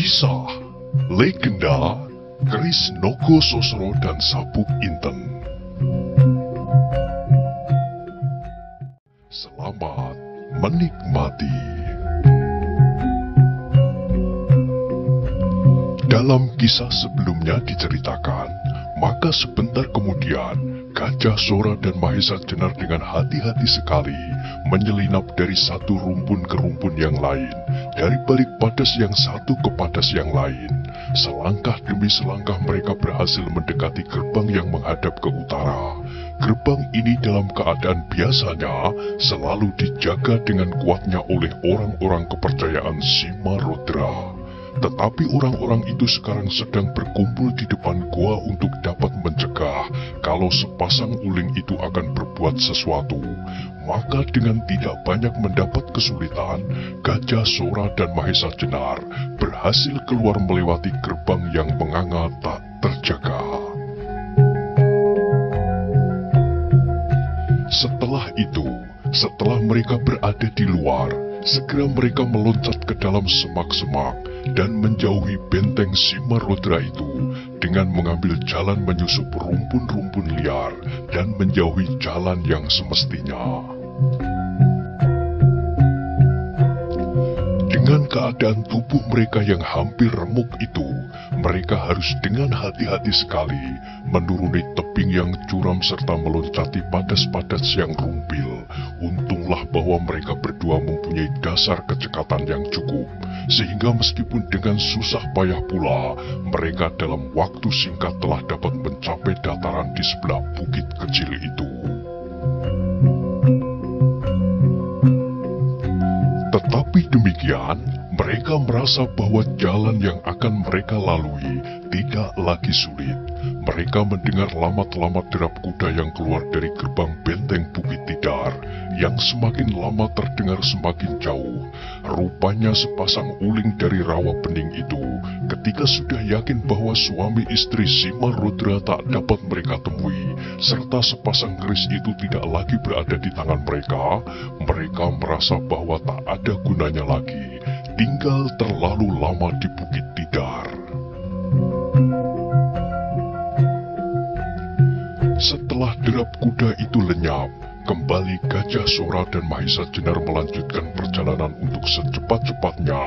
Kisah Legenda Keris Nogo Sosro dan Sabuk Inten. Selamat menikmati. Dalam kisah sebelumnya diceritakan, maka sebentar kemudian Gajah Sora dan Mahesa Jenar dengan hati-hati sekali menyelinap dari satu rumpun ke rumpun yang lain, dari balik padas yang satu ke padas yang lain. Selangkah demi selangkah mereka berhasil mendekati gerbang yang menghadap ke utara. Gerbang ini dalam keadaan biasanya selalu dijaga dengan kuatnya oleh orang-orang kepercayaan Simarodra. Tetapi orang-orang itu sekarang sedang berkumpul di depan gua untuk dapat mencegah kalau sepasang uling itu akan berbuat sesuatu. Maka dengan tidak banyak mendapat kesulitan, Gajah Sora dan Mahesa Jenar berhasil keluar melewati gerbang yang menganga tak terjaga. Setelah itu, setelah mereka berada di luar, segera mereka meloncat ke dalam semak-semak dan menjauhi benteng Simarodra itu dengan mengambil jalan menyusup rumpun-rumpun liar dan menjauhi jalan yang semestinya. Dengan keadaan tubuh mereka yang hampir remuk itu, mereka harus dengan hati-hati sekali menuruni tebing yang curam serta meloncati padas-padas yang rumpil. Untunglah bahwa mereka berdua mempunyai dasar kecekatan yang cukup, sehingga meskipun dengan susah payah pula, mereka dalam waktu singkat telah dapat mencapai dataran di sebelah bukit kecil itu. Tetapi demikian, mereka merasa bahwa jalan yang akan mereka lalui tidak lagi sulit. Mereka mendengar lamat-lamat derap kuda yang keluar dari gerbang benteng Bukit Tidar, yang semakin lama terdengar semakin jauh. Rupanya sepasang uling dari rawa bening itu, ketika sudah yakin bahwa suami istri Simarodra tak dapat mereka temui, serta sepasang keris itu tidak lagi berada di tangan mereka, mereka merasa bahwa tak ada gunanya lagi tinggal terlalu lama di Bukit Tidar. Setelah derap kuda itu lenyap, kembali Gajah Sora dan Mahesa Jenar melanjutkan perjalanan untuk secepat-cepatnya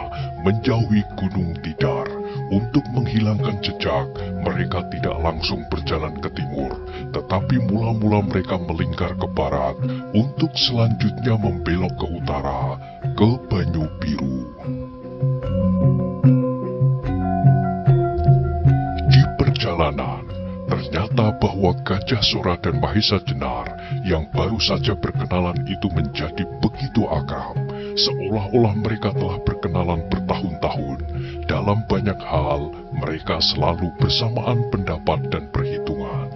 menjauhi Gunung Tidar. Untuk menghilangkan jejak, mereka tidak langsung berjalan ke timur, tetapi mula-mula mereka melingkar ke barat untuk selanjutnya membelok ke utara, ke Banyu Biru. Di perjalanan, ternyata bahwa Gajah Sora dan Mahesa Jenar yang baru saja berkenalan itu menjadi begitu akrab, seolah-olah mereka telah berkenalan bertahun-tahun. Dalam banyak hal, mereka selalu bersamaan pendapat dan perhitungan.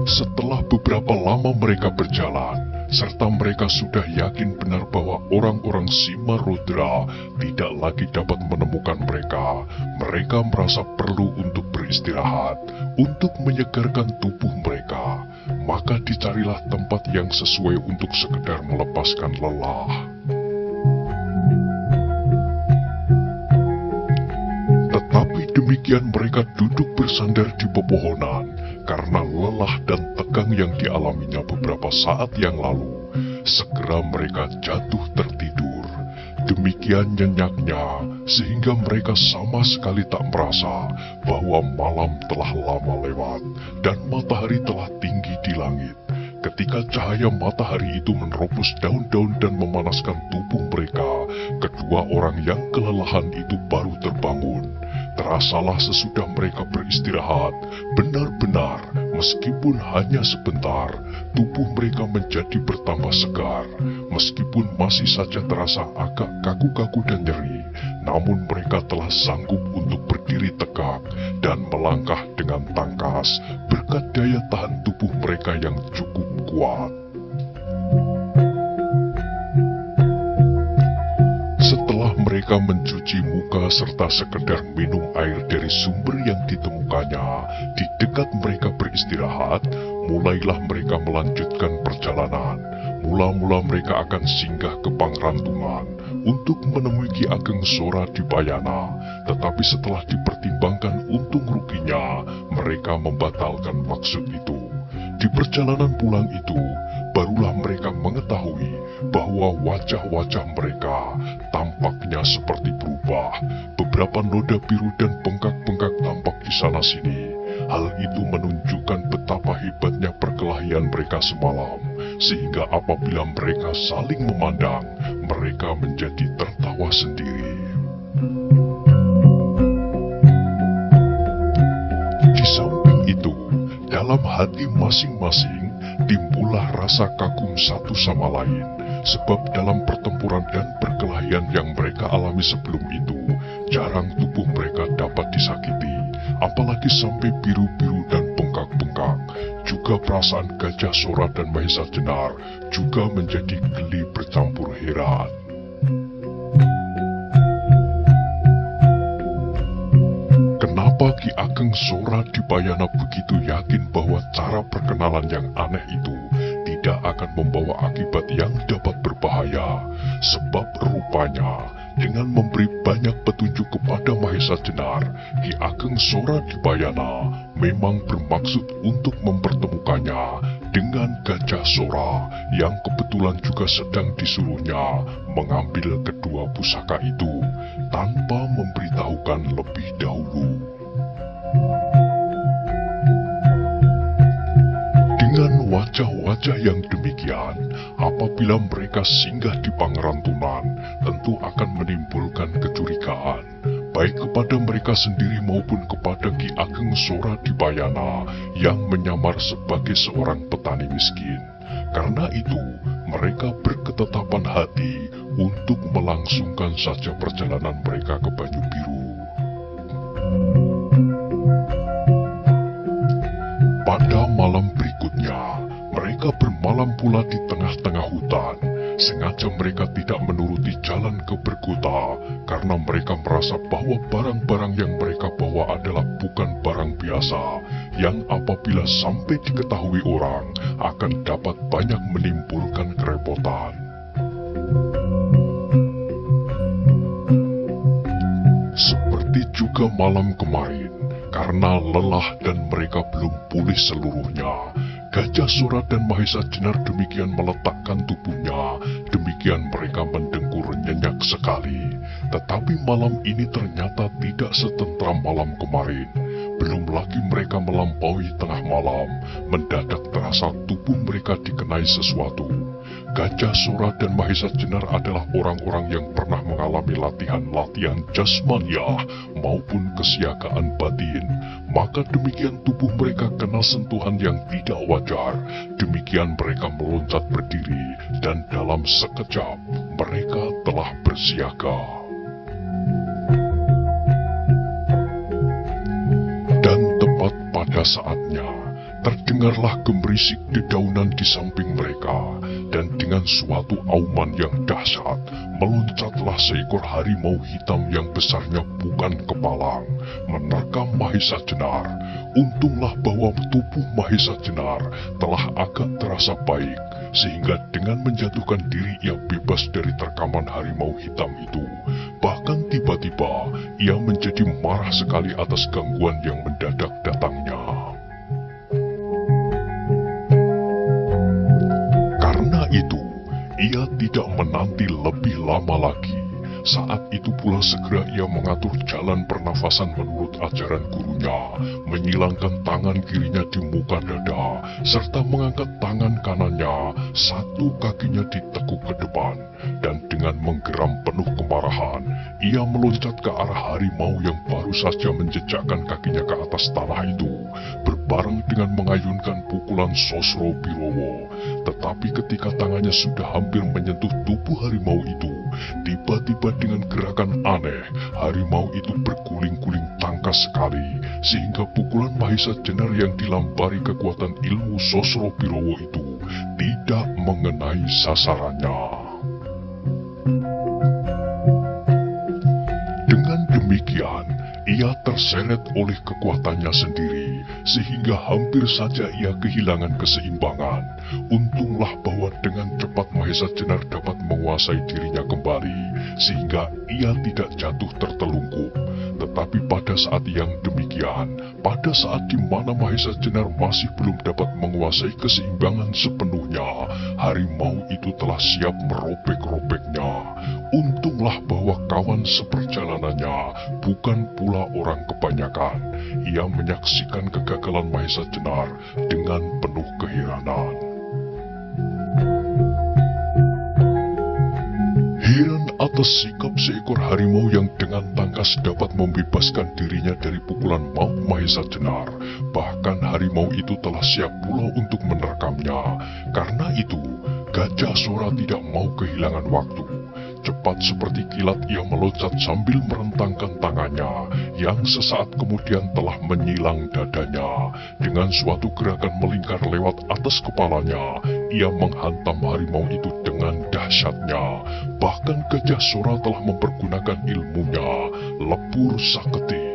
Setelah beberapa lama mereka berjalan, serta mereka sudah yakin benar bahwa orang-orang Simarodra tidak lagi dapat menemukan mereka, mereka merasa perlu untuk beristirahat, untuk menyegarkan tubuh mereka. Maka dicarilah tempat yang sesuai untuk sekedar melepaskan lelah. Tetapi demikian mereka duduk bersandar di pepohonan, karena lelah dan tegang yang dialaminya beberapa saat yang lalu. Segera mereka jatuh tertidur. Demikian nyenyaknya, sehingga mereka sama sekali tak merasa bahwa malam telah lama lewat dan matahari telah tinggi di langit. Ketika cahaya matahari itu menerobos daun-daun dan memanaskan tubuh mereka, kedua orang yang kelelahan itu baru terbangun. Terasalah sesudah mereka beristirahat, benar-benar meskipun hanya sebentar, tubuh mereka menjadi bertambah segar. Meskipun masih saja terasa agak kaku-kaku dan nyeri, namun mereka telah sanggup untuk berdiri tegak dan melangkah dengan tangkas berkat daya tahan tubuh mereka yang cukup kuat. Setelah mereka mencuci muka serta sekedar minum air dari sumber yang ditemukannya di dekat mereka beristirahat, mulailah mereka melanjutkan perjalanan. Mula-mula mereka akan singgah ke Pangrantungan untuk menemui Ki Ageng Sora di Bayana, tetapi setelah dipertimbangkan untung ruginya, mereka membatalkan maksud itu. Di perjalanan pulang itu, barulah mereka mengetahui bahwa wajah-wajah mereka tampaknya seperti berubah. Beberapa noda biru dan bengkak-bengkak tampak di sana-sini. Hal itu menunjukkan betapa hebatnya perkelahian mereka semalam, sehingga apabila mereka saling memandang, mereka menjadi tertawa sendiri. Di samping itu, dalam hati masing-masing timbullah rasa kagum satu sama lain, sebab dalam pertempuran dan perkelahian yang mereka alami sebelum itu, jarang tubuh mereka dapat disakiti, apalagi sampai biru-biru dan bengkak-bengkak. Juga perasaan Gajah Sora dan Mahesa Jenar juga menjadi geli bercampur heran. Kenapa Ki Ageng Sora di Bayana begitu yakin bahwa cara perkenalan yang aneh itu tidak akan membawa akibat yang dapat berbahaya? Sebab rupanya dengan memberi banyak petunjuk kepada Mahesa Jenar, Ki Ageng Sora di Bayana memang bermaksud untuk mempertemukannya dengan Gajah Sora yang kebetulan juga sedang disuruhnya mengambil kedua pusaka itu tanpa memberitahukan lebih dahulu. Dengan wajah-wajah yang demikian, apabila mereka singgah di Pangrantunan, tentu akan menimbulkan kecurigaan, baik kepada mereka sendiri maupun kepada Ki Ageng Sora di Bayana yang menyamar sebagai seorang petani miskin. Karena itu, mereka berketetapan hati untuk melangsungkan saja perjalanan mereka ke Banyu Biru. Pada malam berikutnya, mereka bermalam pula di tengah-tengah hutan. Sengaja mereka tidak menuruti jalan ke berkota karena mereka merasa bahwa barang-barang yang mereka bawa adalah bukan barang biasa yang apabila sampai diketahui orang akan dapat banyak menimbulkan kerepotan. Seperti juga malam kemarin, karena lelah dan mereka belum pulih seluruhnya, Gajah Sora dan Mahesa Jenar demikian meletakkan tubuhnya, demikian mereka mendengkur nyenyak sekali. Tetapi malam ini ternyata tidak setentram malam kemarin. Belum lagi mereka melampaui tengah malam, mendadak terasa tubuh mereka dikenai sesuatu. Gajah Sora dan Mahesa Jenar adalah orang-orang yang pernah mengalami latihan-latihan jasmaniah maupun kesiagaan batin. Maka demikian tubuh mereka kena sentuhan yang tidak wajar. Demikian mereka meloncat berdiri dan dalam sekejap mereka telah bersiaga. Dan tepat pada saatnya, terdengarlah gemerisik dedaunan di samping mereka, dan dengan suatu auman yang dahsyat, meloncatlah seekor harimau hitam yang besarnya bukan kepalang, menerkam Mahesa Jenar. Untunglah bahwa tubuh Mahesa Jenar telah agak terasa baik, sehingga dengan menjatuhkan diri ia bebas dari terkaman harimau hitam itu. Bahkan tiba-tiba ia menjadi marah sekali atas gangguan yang mendadak datangnya. Karena itu, ia tidak menanti lebih lama lagi. Saat itu pula segera ia mengatur jalan pernafasan menurut ajaran gurunya, menyilangkan tangan kirinya di muka dada, serta mengangkat tangan kanannya, satu kakinya ditekuk ke depan, dan dengan menggeram penuh kemarahan, ia meloncat ke arah harimau yang baru saja menjejakkan kakinya ke atas tanah itu, berbareng dengan mengayunkan pukulan Sosro Birowo. Tetapi ketika tangannya sudah hampir menyentuh tubuh harimau itu, tiba-tiba dengan gerakan aneh, harimau itu berguling-guling tangkas sekali, sehingga pukulan Mahesa Jenar yang dilambari kekuatan ilmu Sosro Birowo itu tidak mengenai sasarannya. Dengan demikian, ia terseret oleh kekuatannya sendiri sehingga hampir saja ia kehilangan keseimbangan. Untunglah bahwa dengan cepat Mahesa Jenar dapat menguasai dirinya kembali, sehingga ia tidak jatuh tertelungkup. Tetapi pada saat yang demikian, pada saat di mana Mahesa Jenar masih belum dapat menguasai keseimbangan sepenuhnya, harimau itu telah siap merobek-robeknya. Untunglah bahwa kawan seperjalanannya bukan pula orang kebanyakan. Ia menyaksikan kegagalan Mahesa Jenar dengan penuh keheranan. Heran atas sikap seekor harimau yang dengan tangkas dapat membebaskan dirinya dari pukulan maut Mahesa Jenar. Bahkan harimau itu telah siap pula untuk menerkamnya. Karena itu, Gajah Sora tidak mau kehilangan waktu. Cepat seperti kilat ia meloncat sambil merentangkan tangannya, yang sesaat kemudian telah menyilang dadanya. Dengan suatu gerakan melingkar lewat atas kepalanya, ia menghantam harimau itu dengan dahsyatnya. Bahkan Gajah Sora telah mempergunakan ilmunya, Lebur Saketi.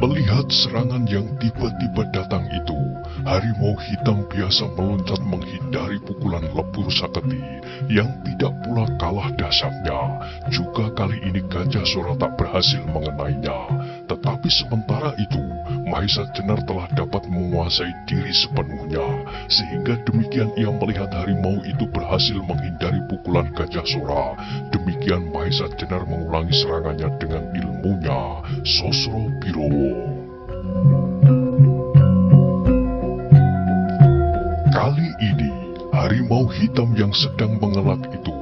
Melihat serangan yang tiba-tiba datang itu, harimau hitam biasa meloncat menghindari pukulan Lebur Saketi yang tidak pula kalah dahsyatnya. Juga kali ini Gajah Sora tak berhasil mengenainya. Tetapi sementara itu, Mahesa Jenar telah dapat menguasai diri sepenuhnya, sehingga demikian ia melihat harimau itu berhasil menghindari pukulan Gajah Sora. Demikian Mahesa Jenar mengulangi serangannya dengan ilmunya, Sosro Birowo. Kali ini, harimau hitam yang sedang mengelak itu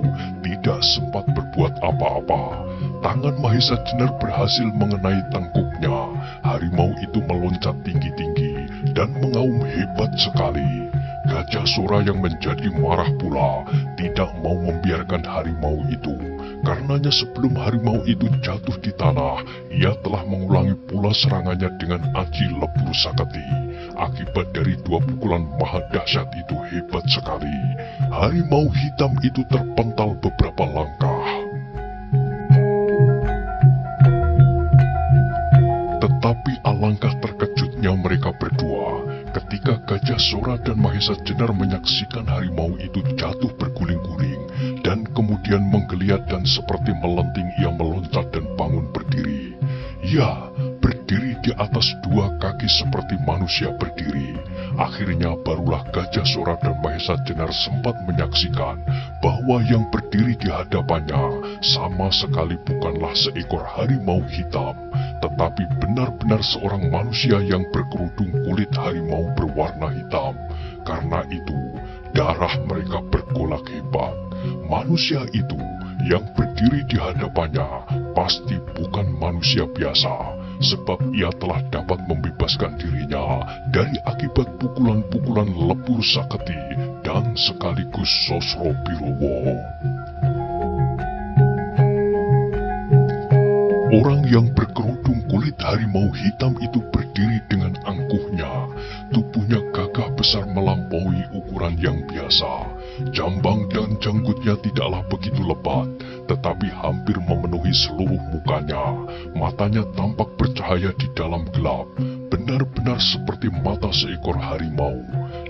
tidak sempat berbuat apa-apa. Tangan Mahesa Jenar berhasil mengenai tengkuknya. Harimau itu meloncat tinggi-tinggi dan mengaum hebat sekali. Gajah Sora yang menjadi marah pula tidak mau membiarkan harimau itu. Karenanya sebelum harimau itu jatuh di tanah, ia telah mengulangi pula serangannya dengan aji Lebur Saketi. Akibat dari dua pukulan maha dahsyat itu hebat sekali. Harimau hitam itu terpental beberapa langkah. Tetapi alangkah terkejutnya mereka berdua ketika Gajah Sora dan Mahesa Jenar menyaksikan harimau itu jatuh berguling-guling dan kemudian menggeliat dan seperti melenting ia meloncat dan bangun berdiri. Ya, berdiri di atas dua kaki seperti manusia berdiri. Akhirnya barulah Gajah Sora dan Mahesa Jenar sempat menyaksikan bahwa yang berdiri di hadapannya sama sekali bukanlah seekor harimau hitam, tetapi benar-benar seorang manusia yang berkerudung kulit harimau berwarna hitam. Karena itu, darah mereka bergolak hebat. Manusia itu yang berdiri di hadapannya pasti bukan manusia biasa, sebab ia telah dapat membebaskan dirinya dari akibat pukulan-pukulan Lebur Saketi dan sekaligus Sosro Birowo. Orang yang berkerudung kulit harimau hitam itu berdiri dengan angkuhnya. Tubuhnya gagah besar melampaui ukuran yang biasa. Jambang dan janggutnya tidaklah begitu lebat, tetapi hampir memenuhi seluruh mukanya. Matanya tampak bercahaya di dalam gelap, benar-benar seperti mata seekor harimau.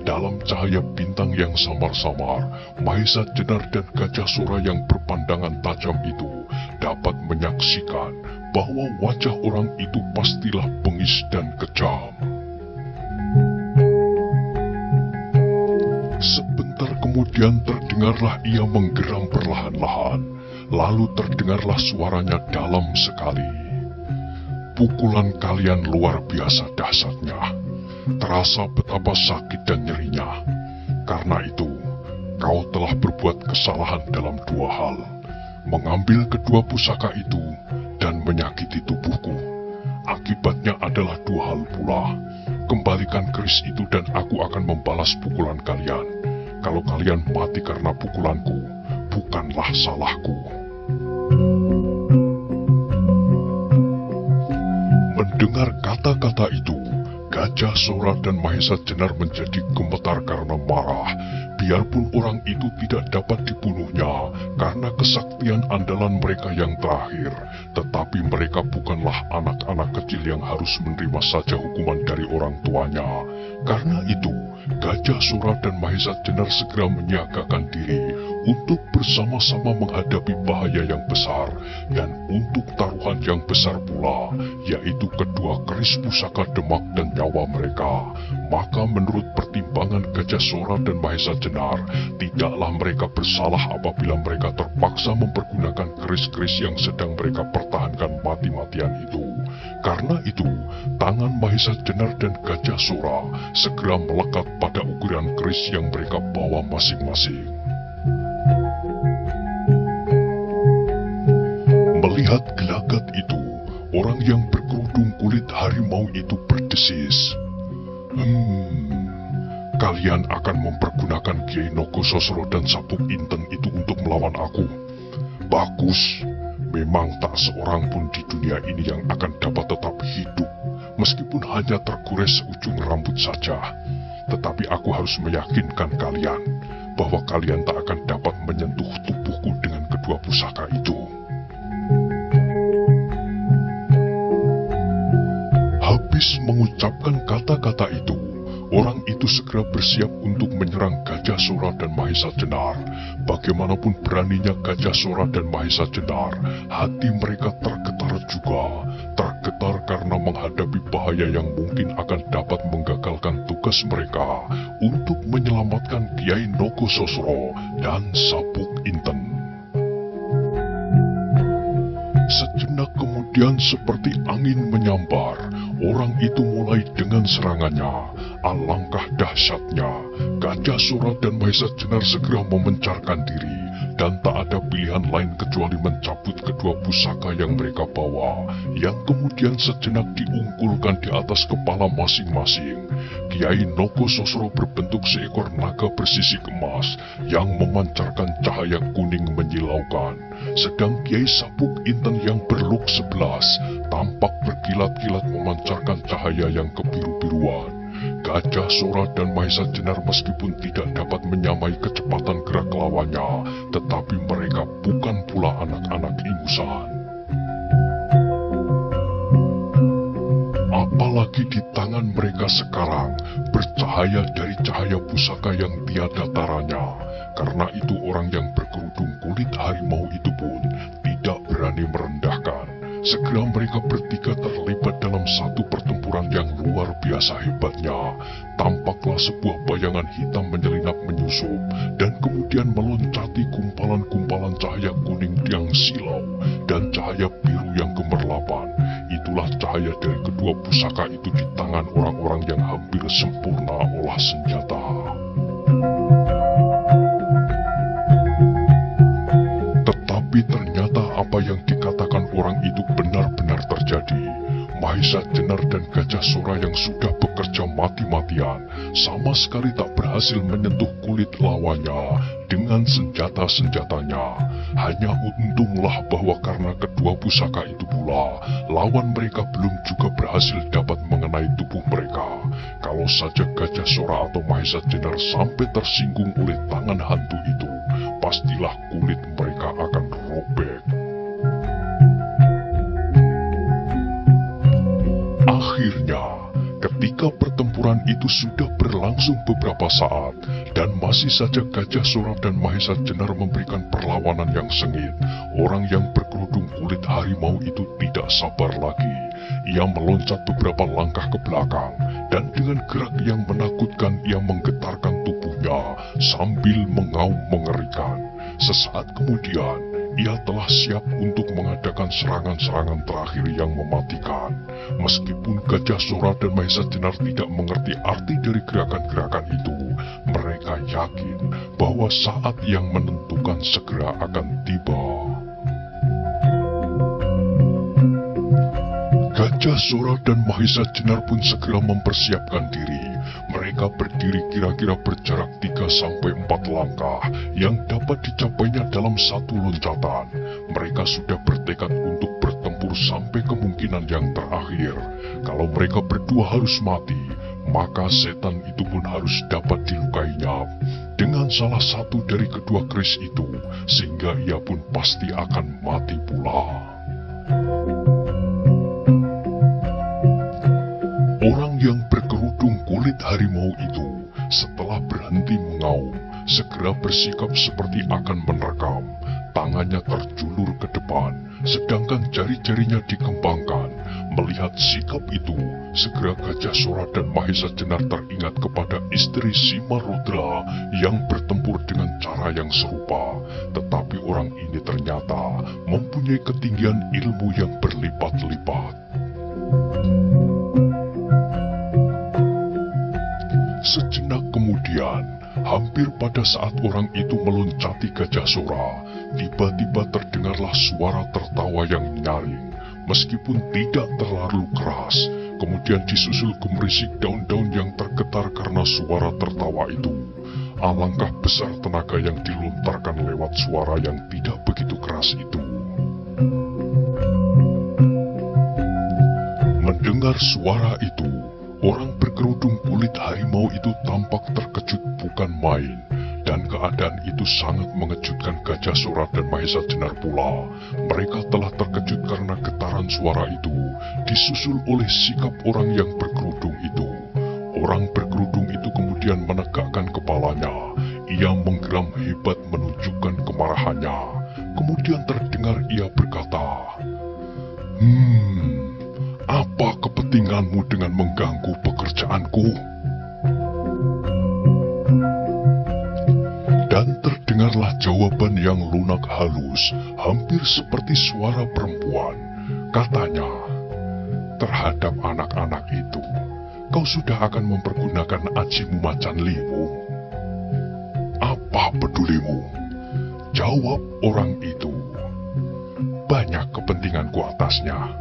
Dalam cahaya bintang yang samar-samar, Mahesa Jenar dan Gajah Sora yang berpandangan tajam itu dapat menyaksikan bahwa wajah orang itu pastilah bengis dan kejam. Sebentar kemudian terdengarlah ia menggeram perlahan-lahan, lalu terdengarlah suaranya dalam sekali. Pukulan kalian luar biasa dahsyatnya, terasa betapa sakit dan nyerinya. Karena itu, kau telah berbuat kesalahan dalam dua hal. Mengambil kedua pusaka itu dan menyakiti tubuhku. Akibatnya adalah dua hal pula. Kembalikan keris itu dan aku akan membalas pukulan kalian. Kalau kalian mati karena pukulanku, bukanlah salahku. Mendengar kata-kata itu, Gajah Sora dan Mahesa Jenar menjadi gemetar karena marah. Biarpun orang itu tidak dapat dibunuhnya karena kesaktian andalan mereka yang terakhir, tetapi mereka bukanlah anak-anak kecil yang harus menerima saja hukuman dari orang tuanya. Karena itu, Gajah Sora dan Mahesa Jenar segera menyiagakan diri untuk bersama-sama menghadapi bahaya yang besar dan untuk taruhan yang besar pula, yaitu kedua keris pusaka Demak dan nyawa mereka. Maka menurut pertimbangan Gajah Sora dan Mahesa Jenar, tidaklah mereka bersalah apabila mereka terpaksa mempergunakan keris-keris yang sedang mereka pertahankan mati-matian itu. Karena itu, tangan Mahesa Jenar dan Gajah Sora segera melekat pada ukiran keris yang mereka bawa masing-masing. Melihat gelagat itu, orang yang berkerudung kulit harimau itu berdesis. Kalian akan mempergunakan Kiai Nogososro dan Sabuk Inten itu untuk melawan aku. Bagus, memang tak seorang pun di dunia ini yang akan dapat tetap hidup, meskipun hanya tergores seujung rambut saja. Tetapi aku harus meyakinkan kalian bahwa kalian tak akan dapat menyentuh tubuhku dengan kedua pusaka itu. Habis mengucapkan kata-kata itu, orang itu segera bersiap untuk menyerang Gajah Sora dan Mahesa Jenar. Bagaimanapun beraninya Gajah Sora dan Mahesa Jenar, hati mereka tergetar juga. Tergetar karena menghadapi bahaya yang mungkin akan dapat menggagalkan tugas mereka untuk menyelamatkan Kiai Nogososro dan Sabuk Inten. Sejenak kemudian seperti angin menyambar, orang itu mulai dengan serangannya. Alangkah dahsyatnya, Gajah Sora dan Mahesa Jenar segera memencarkan diri, dan tak ada pilihan lain kecuali mencabut kedua pusaka yang mereka bawa, yang kemudian sejenak diungkulkan di atas kepala masing-masing. Kiai Nogososro berbentuk seekor naga bersisik emas yang memancarkan cahaya kuning menyilaukan, sedang Kiai Sabuk Inten yang berlook 11 tampak berkilat-kilat memancarkan cahaya yang kebiru-biruan. Gajah Sora dan Mahesa Jenar meskipun tidak dapat menyamai kecepatan gerak lawannya, tetapi mereka bukan pula anak-anak ingusan. Apalagi di tangan mereka sekarang bercahaya dari cahaya pusaka yang tiada taranya. Karena itu orang yang berkerudung kulit harimau itu pun tidak berani merendahkan. Segera mereka bertiga terlibat dalam satu pertempuran yang luar biasa hebatnya. Tampaklah sebuah bayangan hitam menyelinap menyusup dan kemudian meloncati gumpalan-gumpalan cahaya kuning yang silau dan cahaya biru yang gemerlapan. Itulah cahaya dari kedua pusaka itu di tangan orang-orang yang hampir sempurna olah senjata. Tetapi ternyata apa yang dikatakan orang itu benar-benar terjadi. Mahesa Jenar dan Gajah Sora yang sudah bekerja mati-matian sama sekali tak berhasil menyentuh kulit lawannya dengan senjata-senjatanya. Hanya untunglah bahwa karena kedua pusaka itu pula, lawan mereka belum juga berhasil dapat mengenai tubuh mereka. Kalau saja Gajah Sora atau Mahesa Jenar sampai tersinggung oleh tangan hantu itu, pastilah kulit mereka akan robek. Akhirnya, ketika pertempuran itu sudah berlangsung beberapa saat dan masih saja Gajah Sora dan Mahesa Jenar memberikan perlawanan yang sengit, orang yang berkerudung kulit harimau itu tidak sabar lagi. Ia meloncat beberapa langkah ke belakang dan dengan gerak yang menakutkan ia menggetarkan tubuhnya sambil mengaum mengerikan. Sesaat kemudian, ia telah siap untuk mengadakan serangan-serangan terakhir yang mematikan. Meskipun Gajah Sora dan Mahesa Jenar tidak mengerti arti dari gerakan-gerakan itu, mereka yakin bahwa saat yang menentukan segera akan tiba. Gajah Sora dan Mahesa Jenar pun segera mempersiapkan diri. Mereka berdiri kira-kira berjarak 3-4 langkah yang dapat dicapainya dalam satu loncatan. Mereka sudah bertekad untuk bertempur sampai kemungkinan yang terakhir. Kalau mereka berdua harus mati, maka setan itu pun harus dapat dilukainya dengan salah satu dari kedua keris itu, sehingga ia pun pasti akan mati pula. Orang yang berkerudung kulit harimau itu setelah berhenti mengaum, segera bersikap seperti akan menerkam. Tangannya terjulur ke depan, sedangkan jari-jarinya dikembangkan. Melihat sikap itu, segera Gajah Sora dan Mahesa Jenar teringat kepada istri Simarudra yang bertempur dengan cara yang serupa. Tetapi orang ini ternyata mempunyai ketinggian ilmu yang berlipat-lipat. Sejenak kemudian, hampir pada saat orang itu meloncati Gajah Sora, tiba-tiba terdengarlah suara tertawa yang nyaring, meskipun tidak terlalu keras. Kemudian disusul gemerisik daun-daun yang tergetar karena suara tertawa itu. Alangkah besar tenaga yang dilontarkan lewat suara yang tidak begitu keras itu. Mendengar suara itu, orang berkerudung kulit harimau itu tampak terkejut bukan main, dan keadaan itu sangat mengejutkan Gajah Sora dan Mahesa Jenar pula. Mereka telah terkejut karena getaran suara itu, disusul oleh sikap orang yang berkerudung itu. Orang berkerudung itu kemudian menegakkan kepalanya. Ia menggeram hebat menunjukkan kemarahannya. Kemudian terdengar ia berkata, apa kepentinganmu dengan mengganggu pekerjaanku? Dan terdengarlah jawaban yang lunak halus, hampir seperti suara perempuan. Katanya, terhadap anak-anak itu, kau sudah akan mempergunakan ajimu macan limu. Apa pedulimu? Jawab orang itu. Banyak kepentinganku atasnya.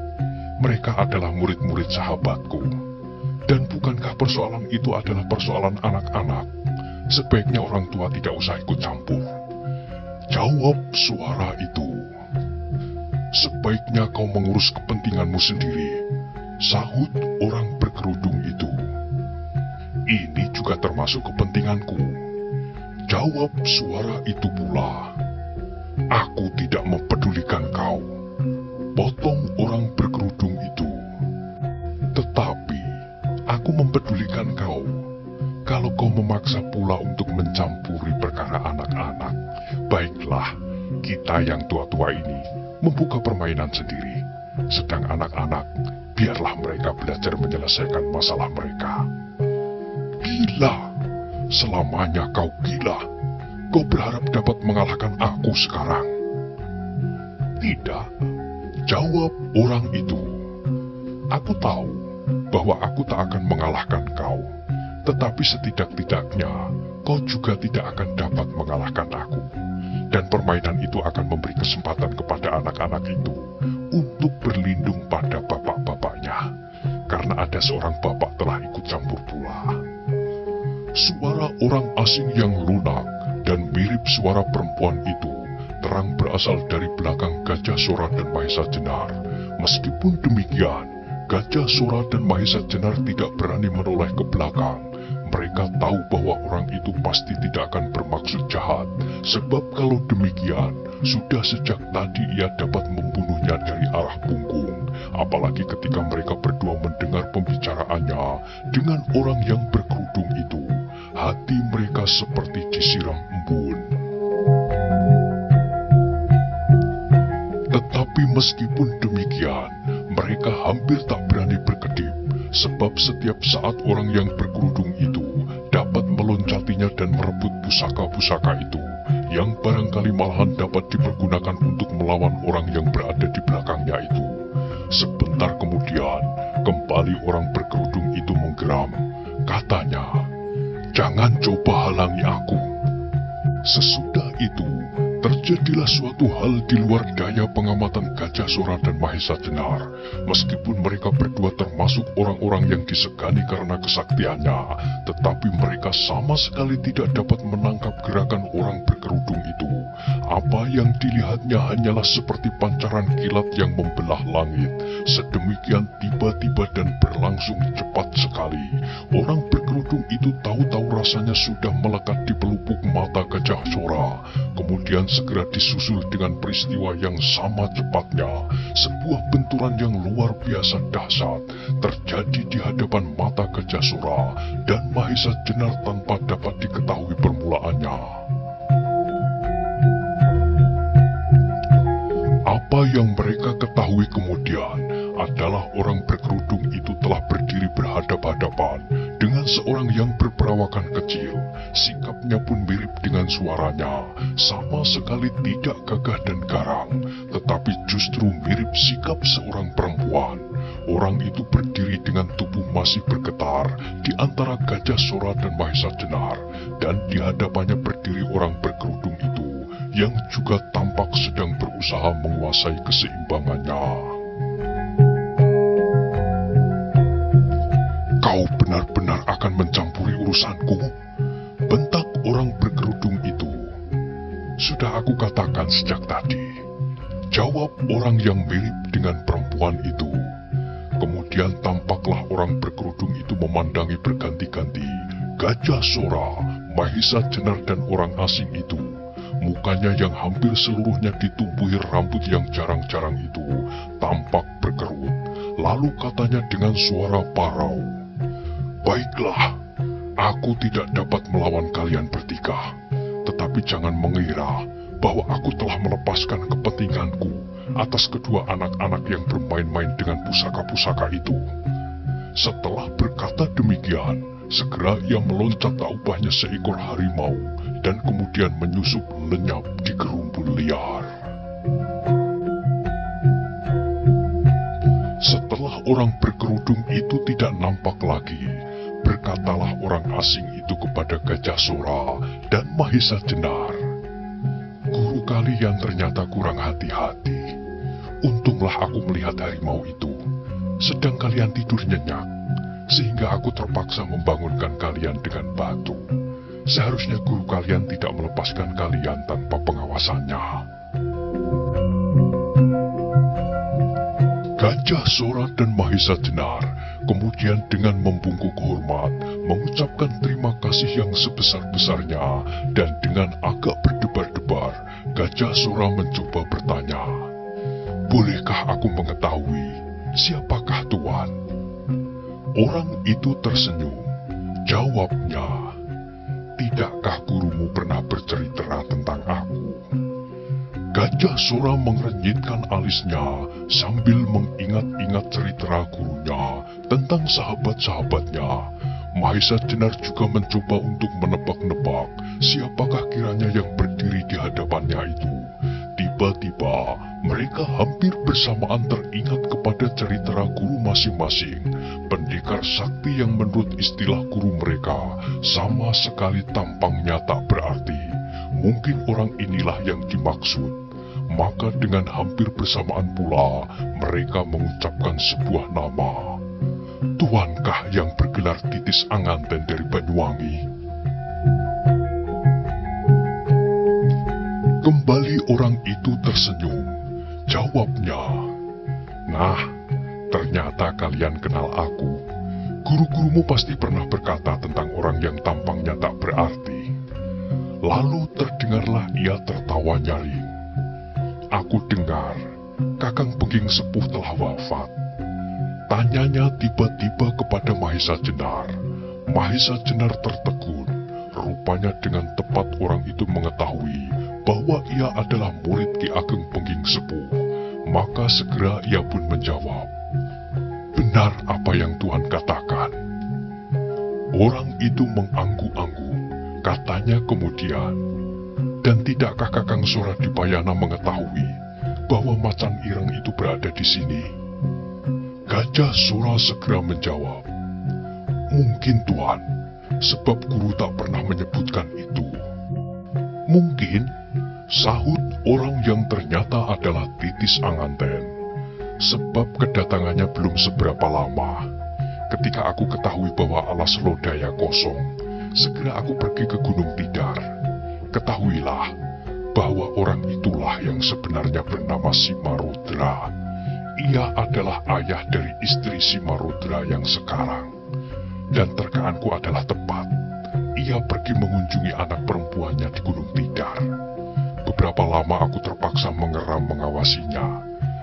Mereka adalah murid-murid sahabatku. Dan bukankah persoalan itu adalah persoalan anak-anak? Sebaiknya orang tua tidak usah ikut campur. Jawab suara itu. Sebaiknya kau mengurus kepentinganmu sendiri, sahut orang berkerudung itu. Ini juga termasuk kepentinganku. Jawab suara itu pula. Aku tidak mempedulikan kau, potong orang berkerudung itu. Tetapi aku mempedulikan kau. Kalau kau memaksa pula untuk mencampuri perkara anak-anak, baiklah, kita yang tua-tua ini membuka permainan sendiri. Sedang anak-anak, biarlah mereka belajar menyelesaikan masalah mereka. Gila, selamanya kau gila. Kau berharap dapat mengalahkan aku sekarang? Tidak, jawab orang itu. Aku tahu bahwa aku tak akan mengalahkan kau. Tetapi setidak-tidaknya, kau juga tidak akan dapat mengalahkan aku. Dan permainan itu akan memberi kesempatan kepada anak-anak itu untuk berlindung pada bapak-bapaknya. Karena ada seorang bapak telah ikut campur pula. Suara orang asing yang lunak dan mirip suara perempuan itu terang berasal dari belakang Gajah Sora dan Mahesa Jenar. Meskipun demikian, Gajah Sora dan Mahesa Jenar tidak berani menoleh ke belakang. Mereka tahu bahwa orang itu pasti tidak akan bermaksud jahat, sebab kalau demikian, sudah sejak tadi ia dapat membunuhnya dari arah punggung. Apalagi ketika mereka berdua mendengar pembicaraannya dengan orang yang berkerudung itu, hati mereka seperti disiram embun. Tetapi meskipun demikian, mereka hampir tak berani berkedip. Sebab setiap saat orang yang berkerudung itu dapat meloncatinya dan merebut pusaka-pusaka itu, yang barangkali malahan dapat dipergunakan untuk melawan orang yang berada di belakangnya itu. Sebentar kemudian, kembali orang berkerudung itu menggeram. Katanya, jangan coba halangi aku. Sesudah itu, Terjadilah suatu hal di luar daya pengamatan Gajah Sora dan Mahesa Jenar. Meskipun mereka berdua termasuk orang-orang yang disegani karena kesaktiannya, tetapi mereka sama sekali tidak dapat menangkap gerakan orang berkerudung itu. Apa yang dilihatnya hanyalah seperti pancaran kilat yang membelah langit. Sedemikian tiba-tiba dan berlangsung cepat sekali. Orang berkerudung itu tahu-tahu rasanya sudah melekat di pelupuk mata Gajah Sora. Kemudian segera disusul dengan peristiwa yang sama cepatnya. Sebuah benturan yang luar biasa dahsyat terjadi di hadapan mata Gajah Sora dan Mahesa Jenar tanpa dapat diketahui permulaannya. Apa yang mereka ketahui kemudian adalah orang berkerudung itu telah berdiri berhadap-hadapan dengan seorang yang berperawakan kecil. Sikapnya pun mirip dengan suaranya, sama sekali tidak gagah dan garang, tetapi justru mirip sikap seorang perempuan. Orang itu berdiri dengan tubuh masih bergetar di antara Gajah Sora dan Mahesa Jenar, dan di hadapannya berdiri orang berkerudung itu yang juga tampak sedang berusaha menguasai keseimbangannya. "Kau benar-benar akan mencampuri urusanku?" bentak orang berkerudung itu. "Sudah aku katakan sejak tadi," jawab orang yang mirip dengan perempuan itu. Kemudian tampaklah orang berkerudung itu memandangi berganti-ganti Gajah Sora, Mahesa Jenar dan orang asing itu. Mukanya yang hampir seluruhnya ditumbuhi rambut yang jarang-jarang itu tampak berkerut. Lalu katanya dengan suara parau, "Baiklah, aku tidak dapat melawan kalian bertiga. Tetapi jangan mengira bahwa aku telah melepaskan kepentinganku atas kedua anak-anak yang bermain-main dengan pusaka-pusaka itu." Setelah berkata demikian, segera ia meloncat tak ubahnya seekor harimau dan kemudian menyusup lenyap di gerumbul liar. Setelah orang berkerudung itu tidak nampak lagi, berkatalah orang asing itu kepada Gajah Sora dan Mahesa Jenar, "Guru kalian ternyata kurang hati-hati. Untunglah aku melihat harimau itu, sedang kalian tidur nyenyak, sehingga aku terpaksa membangunkan kalian dengan batu. Seharusnya guru kalian tidak melepaskan kalian tanpa pengawasannya." Gajah Sora dan Mahesa Jenar kemudian dengan membungkuk hormat mengucapkan terima kasih yang sebesar-besarnya, dan dengan agak berdebar-debar Gajah Sora mencoba bertanya, "Bolehkah aku mengetahui siapakah Tuan?" Orang itu tersenyum. Jawabnya, "Tidakkah gurumu pernah bercerita tentang aku?" Gajah Sora mengerenyitkan alisnya sambil mengingat-ingat cerita gurunya tentang sahabat-sahabatnya. Mahesa Jenar juga mencoba untuk menebak-nebak siapakah kiranya yang berdiri di hadapannya itu. Tiba-tiba mereka hampir bersamaan teringat kepada cerita guru masing-masing, pendekar sakti yang menurut istilah guru mereka sama sekali tampangnya tak berarti. Mungkin orang inilah yang dimaksud. Maka dengan hampir bersamaan pula mereka mengucapkan sebuah nama. "Tuankah yang bergelar Titis Anganten dari Banyuwangi?" Kembali orang itu tersenyum. Jawabnya, "Nah, ternyata kalian kenal aku. Guru-gurumu pasti pernah berkata tentang orang yang tampangnya tak berarti." Lalu terdengarlah ia tertawa nyaring. "Aku dengar Kakang Pengging Sepuh telah wafat." Tanyanya tiba-tiba kepada Mahesa Jenar. Mahesa Jenar tertegun. Rupanya dengan tepat orang itu mengetahui bahwa ia adalah murid Ki Ageng Pengging Sepuh. Maka segera ia pun menjawab, "Benar apa yang Tuhan katakan." Orang itu mengangguk-angguk. Katanya kemudian, "Dan tidakkah Kakang Sora Dipayana mengetahui bahwa macan ireng itu berada di sini?" Gajah Sora segera menjawab, "Mungkin Tuan, sebab guru tak pernah menyebutkan itu." "Mungkin," Sahut orang yang ternyata adalah Titis Anganten. Sebab kedatangannya belum seberapa lama. Ketika aku ketahui bahwa alas Lodaya kosong, segera aku pergi ke Gunung Tidar. Ketahuilah bahwa orang itulah yang sebenarnya bernama Simarudra. Ia adalah ayah dari istri Simarudra yang sekarang. Dan terkaanku adalah tepat. Ia pergi mengunjungi anak perempuannya di Gunung Tidar. Beberapa lama aku terpaksa mengeram mengawasinya.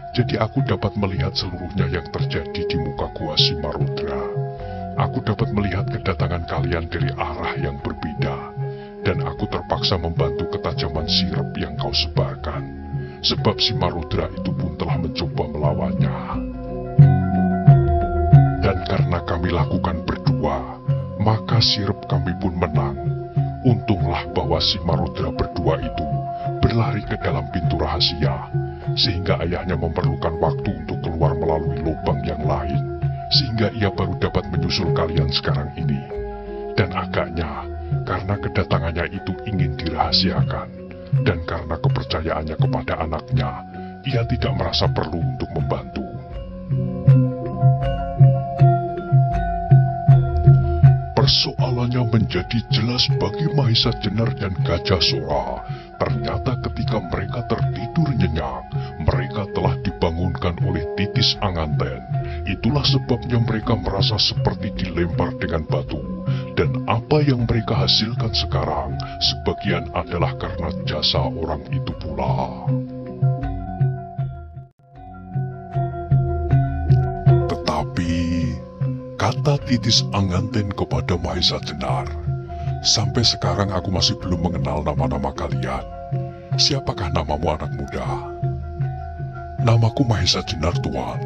Jadi aku dapat melihat seluruhnya yang terjadi di muka gua Simarudra. Aku dapat melihat kedatangan kalian dari arah yang berbeda. Dan aku terpaksa membantu ketajaman sirep yang kau sebarkan. Sebab Simarudra itu pun telah mencoba melawannya. Dan karena kami lakukan berdua, maka sirep kami pun menang. Untunglah bahwa Simarudra berdua itu berlari ke dalam pintu rahasia. Sehingga ayahnya memerlukan waktu untuk keluar melalui lubang yang lain, sehingga ia baru dapat menyusul kalian sekarang ini. Dan agaknya, karena kedatangannya itu ingin dirahasiakan, dan karena kepercayaannya kepada anaknya, ia tidak merasa perlu untuk membantu. Persoalannya menjadi jelas bagi Mahesa Jenar dan Gajah Sora. Ternyata ketika mereka tertidur nyenyak, mereka telah dibangunkan oleh Titis Anganten. Itulah sebabnya mereka merasa seperti dilempar dengan batu. Dan apa yang mereka hasilkan sekarang, sebagian adalah karena jasa orang itu pula. Tetapi, kata Titis Anganten kepada Mahesa Jenar, sampai sekarang aku masih belum mengenal nama-nama kalian. Siapakah namamu, anak muda? Namaku Mahesa Jenar, Tuan.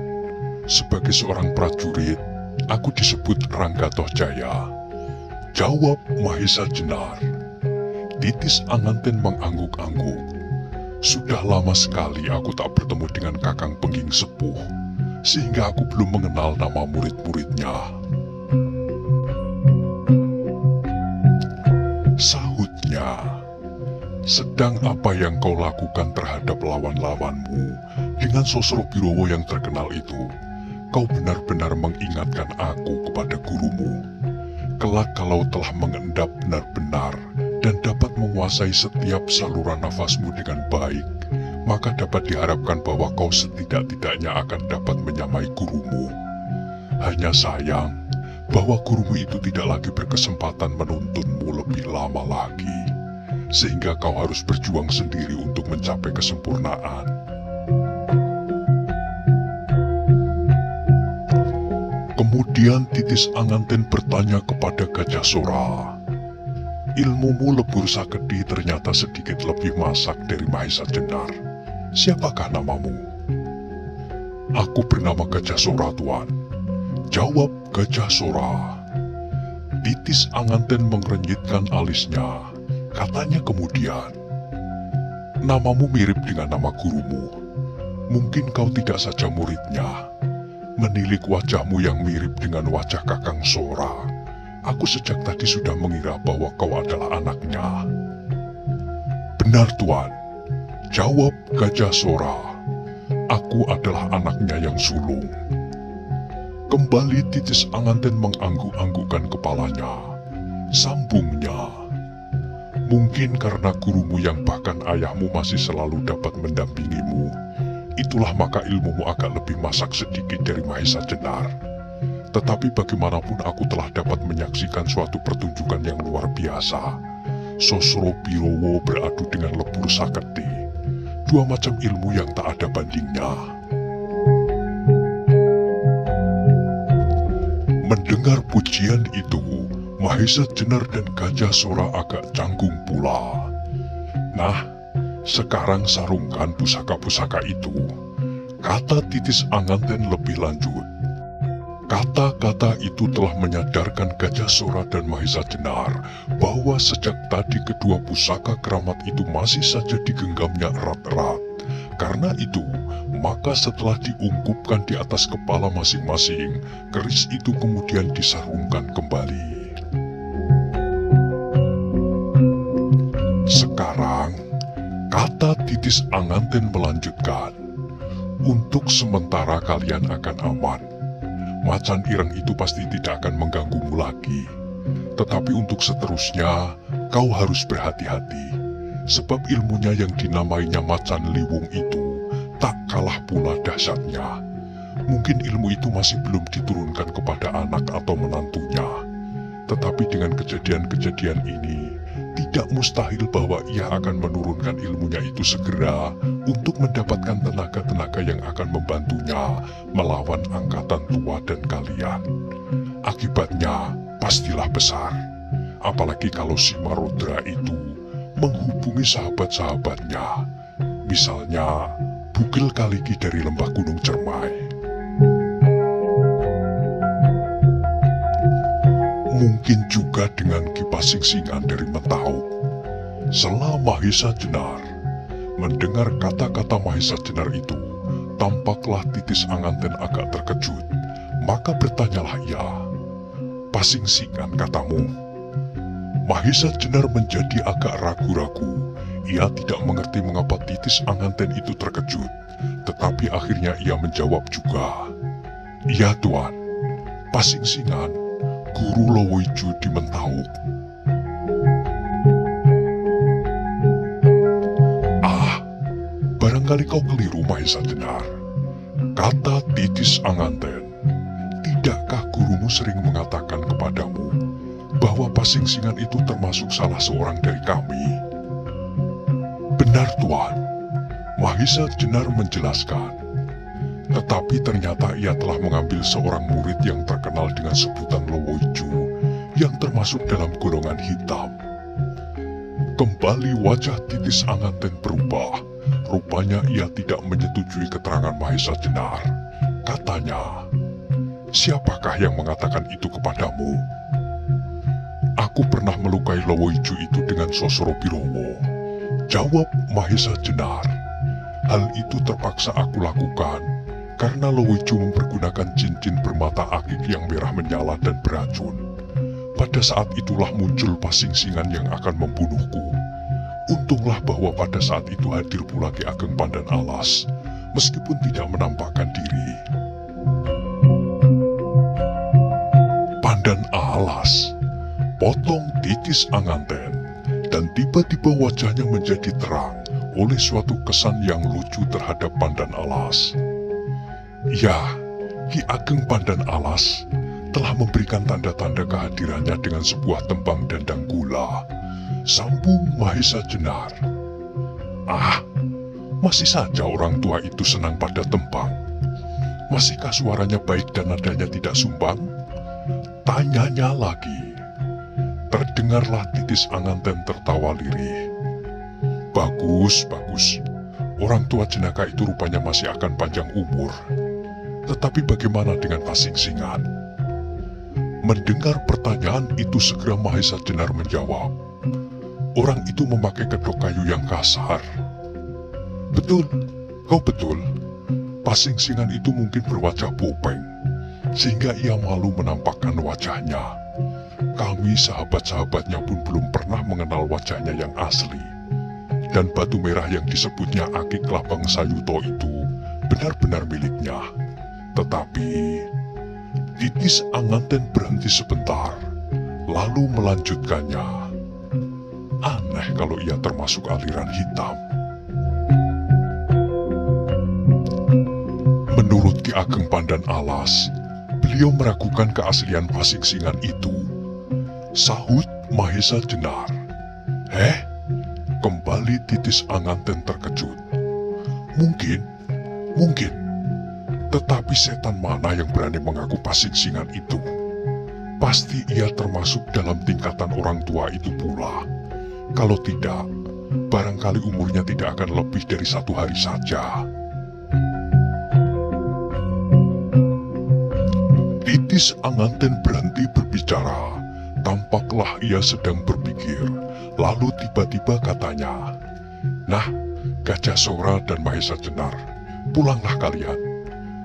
Sebagai seorang prajurit, aku disebut Ranggatoh Jaya. Jawab Mahesa Jenar. Titis Anganten mengangguk-angguk. Sudah lama sekali aku tak bertemu dengan Kakang Pengging Sepuh, sehingga aku belum mengenal nama murid-muridnya. Sahutnya, sedang apa yang kau lakukan terhadap lawan-lawanmu dengan Sosrobirowo yang terkenal itu? Kau benar-benar mengingatkan aku kepada gurumu. Kelak kalau telah mengendap benar-benar dan dapat menguasai setiap saluran nafasmu dengan baik, maka dapat diharapkan bahwa kau setidak-tidaknya akan dapat menyamai gurumu. Hanya sayang bahwa gurumu itu tidak lagi berkesempatan menuntunmu lebih lama lagi, sehingga kau harus berjuang sendiri untuk mencapai kesempurnaan. Kemudian Titis Anganten bertanya kepada Gajah Sora, ilmumu lebur saketi ternyata sedikit lebih masak dari Mahesa Jenar. Siapakah namamu? Aku bernama Gajah Sora, Tuan. Jawab Gajah Sora. Titis Anganten mengerenyitkan alisnya. Katanya kemudian, namamu mirip dengan nama gurumu. Mungkin kau tidak saja muridnya. Menilik wajahmu yang mirip dengan wajah Kakang Sora, aku sejak tadi sudah mengira bahwa kau adalah anaknya. Benar, Tuan. Jawab Gajah Sora. Aku adalah anaknya yang sulung. Kembali Titis Anganten mengangguk-anggukkan kepalanya. Sambungnya, mungkin karena gurumu yang bahkan ayahmu masih selalu dapat mendampingimu, itulah maka ilmumu agak lebih masak sedikit dari Mahesa Jenar. Tetapi bagaimanapun aku telah dapat menyaksikan suatu pertunjukan yang luar biasa. Sosrobirowo beradu dengan lebur saketi. Dua macam ilmu yang tak ada bandingnya. Mendengar pujian itu, Mahesa Jenar dan Gajah Sora agak canggung pula. Nah, sekarang sarungkan pusaka-pusaka itu, kata Titis Anganten lebih lanjut. Kata-kata itu telah menyadarkan Gajah Sora dan Mahesa Jenar bahwa sejak tadi kedua pusaka keramat itu masih saja digenggamnya erat-erat. Karena itu, maka setelah diungkupkan di atas kepala masing-masing, keris itu kemudian disarungkan kembali. Sekarang, kata Kata Titis Anganten melanjutkan, "Untuk sementara kalian akan aman. Macan ireng itu pasti tidak akan mengganggumu lagi. Tetapi untuk seterusnya, kau harus berhati-hati. Sebab ilmunya yang dinamainya Macan Liwung itu tak kalah pula dahsyatnya. Mungkin ilmu itu masih belum diturunkan kepada anak atau menantunya. Tetapi dengan kejadian-kejadian ini, tidak mustahil bahwa ia akan menurunkan ilmunya itu segera untuk mendapatkan tenaga-tenaga yang akan membantunya melawan angkatan tua dan kalian. Akibatnya pastilah besar. Apalagi kalau si Marodra itu menghubungi sahabat-sahabatnya. Misalnya Bugil Kaliki dari lembah Gunung Cermai. Mungkin juga dengan Ki Pasingsingan dari Mentauk. Setelah Mahesa Jenar mendengar kata-kata Mahesa Jenar itu, tampaklah Titis Anganten agak terkejut. Maka bertanyalah ia, "Pasingsingan katamu?" Mahesa Jenar menjadi agak ragu-ragu. Ia tidak mengerti mengapa Titis Anganten itu terkejut. Tetapi akhirnya ia menjawab juga, "Iya Tuan, Pasingsingan, Guru Lowoiju di Mentauk." "Ah, barangkali kau keliru Mahesa Jenar," kata Titis Anganten. "Tidakkah gurumu sering mengatakan kepadamu bahwa Pasingsingan itu termasuk salah seorang dari kami?" "Benar Tuan," Mahesa Jenar menjelaskan. Tetapi ternyata ia telah mengambil seorang murid yang terkenal dengan sebutan Lowoiju, yang termasuk dalam golongan hitam. Kembali wajah Titis Anganten berubah. Rupanya ia tidak menyetujui keterangan Mahesa Jenar. Katanya, "Siapakah yang mengatakan itu kepadamu?" "Aku pernah melukai Lowoiju itu dengan Sosro Birowo," jawab Mahesa Jenar. "Hal itu terpaksa aku lakukan karena Lowoiju mempergunakan cincin bermata akik yang merah menyala dan beracun. Pada saat itulah muncul Pasingsingan yang akan membunuhku. Untunglah bahwa pada saat itu hadir pula Ki Ageng Pandan Alas, meskipun tidak menampakkan diri." "Pandan Alas," potong Titis Anganten, dan tiba-tiba wajahnya menjadi terang oleh suatu kesan yang lucu terhadap Pandan Alas. "Ya, Ki Ageng Pandan Alas telah memberikan tanda-tanda kehadirannya dengan sebuah tembang dandang gula," sambung Mahesa Jenar. "Ah, masih saja orang tua itu senang pada tembang. Masihkah suaranya baik dan nadanya tidak sumbang?" tanyanya lagi. Terdengarlah Titis Anganten tertawa lirih. Bagus. Orang tua jenaka itu rupanya masih akan panjang umur. Tetapi bagaimana dengan Pasingsingan?" Mendengar pertanyaan itu segera Mahesa Jenar menjawab, "Orang itu memakai kedok kayu yang kasar." "Betul, kau betul. Pasingsingan itu mungkin berwajah bopeng, sehingga ia malu menampakkan wajahnya. Kami sahabat-sahabatnya pun belum pernah mengenal wajahnya yang asli. Dan batu merah yang disebutnya Akik Labang Sayuto itu benar-benar miliknya." Tetapi Titis Anganten berhenti sebentar, lalu melanjutkannya, "Aneh kalau ia termasuk aliran hitam." Menurut Ki Ageng Pandan Alas, beliau meragukan keaslian Pasingsingan itu. Sahut Mahesa Jenar. Kembali Titis Anganten terkejut. Mungkin. Tetapi setan mana yang berani mengaku Pasingsingan itu? Pasti ia termasuk dalam tingkatan orang tua itu pula. Kalau tidak, barangkali umurnya tidak akan lebih dari 1 hari saja. Titis Anganten berhenti berbicara. Tampaklah ia sedang berpikir. Lalu tiba-tiba katanya, "Nah, Gajah Sora dan Mahesa Jenar, pulanglah kalian.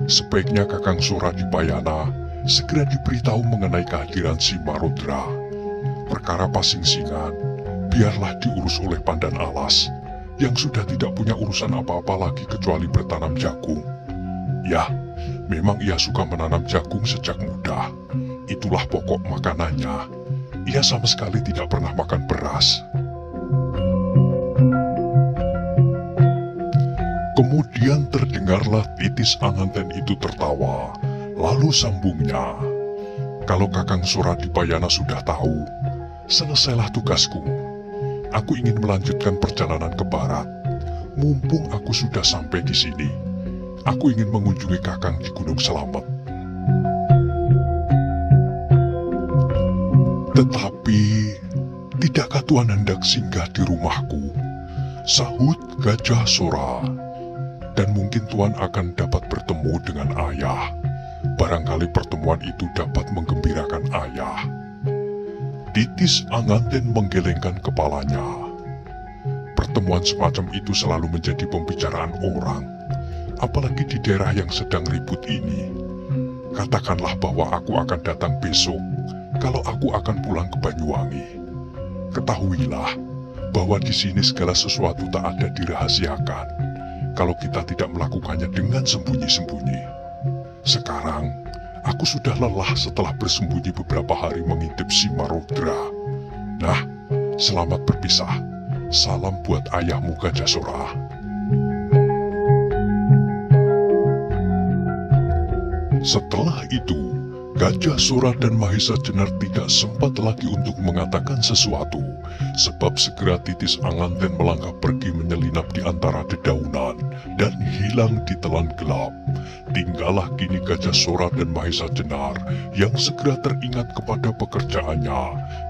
Sebaiknya Kakang Sora di Payana segera diberitahu mengenai kehadiran si Marodra. Perkara Pasingsingan biarlah diurus oleh Pandan Alas. yang sudah tidak punya urusan apa-apa lagi kecuali bertanam jagung. Ya, memang ia suka menanam jagung sejak muda. Itulah pokok makanannya. Ia sama sekali tidak pernah makan beras. Kemudian terdengarlah Titis Anganten itu tertawa. Lalu sambungnya, "Kalau Kakang Soradipayana sudah tahu, selesailah tugasku. Aku ingin melanjutkan perjalanan ke barat. Mumpung aku sudah sampai di sini, aku ingin mengunjungi Kakang di Gunung Selamet." "Tetapi, tidakkah Tuan hendak singgah di rumahku?" sahut Gajah Sora. "Dan mungkin Tuan akan dapat bertemu dengan ayah. Barangkali pertemuan itu dapat menggembirakan ayah." Titis Anganten menggelengkan kepalanya. Pertemuan semacam itu selalu menjadi pembicaraan orang, apalagi di daerah yang sedang ribut ini. Katakanlah bahwa aku akan datang besok, kalau aku akan pulang ke Banyuwangi. Ketahuilah bahwa di sini segala sesuatu tak ada dirahasiakan, kalau kita tidak melakukannya dengan sembunyi-sembunyi. Sekarang, aku sudah lelah setelah bersembunyi beberapa hari mengintip Simarudra. Nah, selamat berpisah. Salam buat ayahmu Gajah Sora. Setelah itu, Gajah Sora dan Mahesa Jenar tidak sempat lagi untuk mengatakan sesuatu, sebab segera Titis Anganten melangkah pergi menyelinap di antara dedaunan dan hilang di telan gelap. Tinggallah kini Gajah Sora dan Mahesa Jenar yang segera teringat kepada pekerjaannya.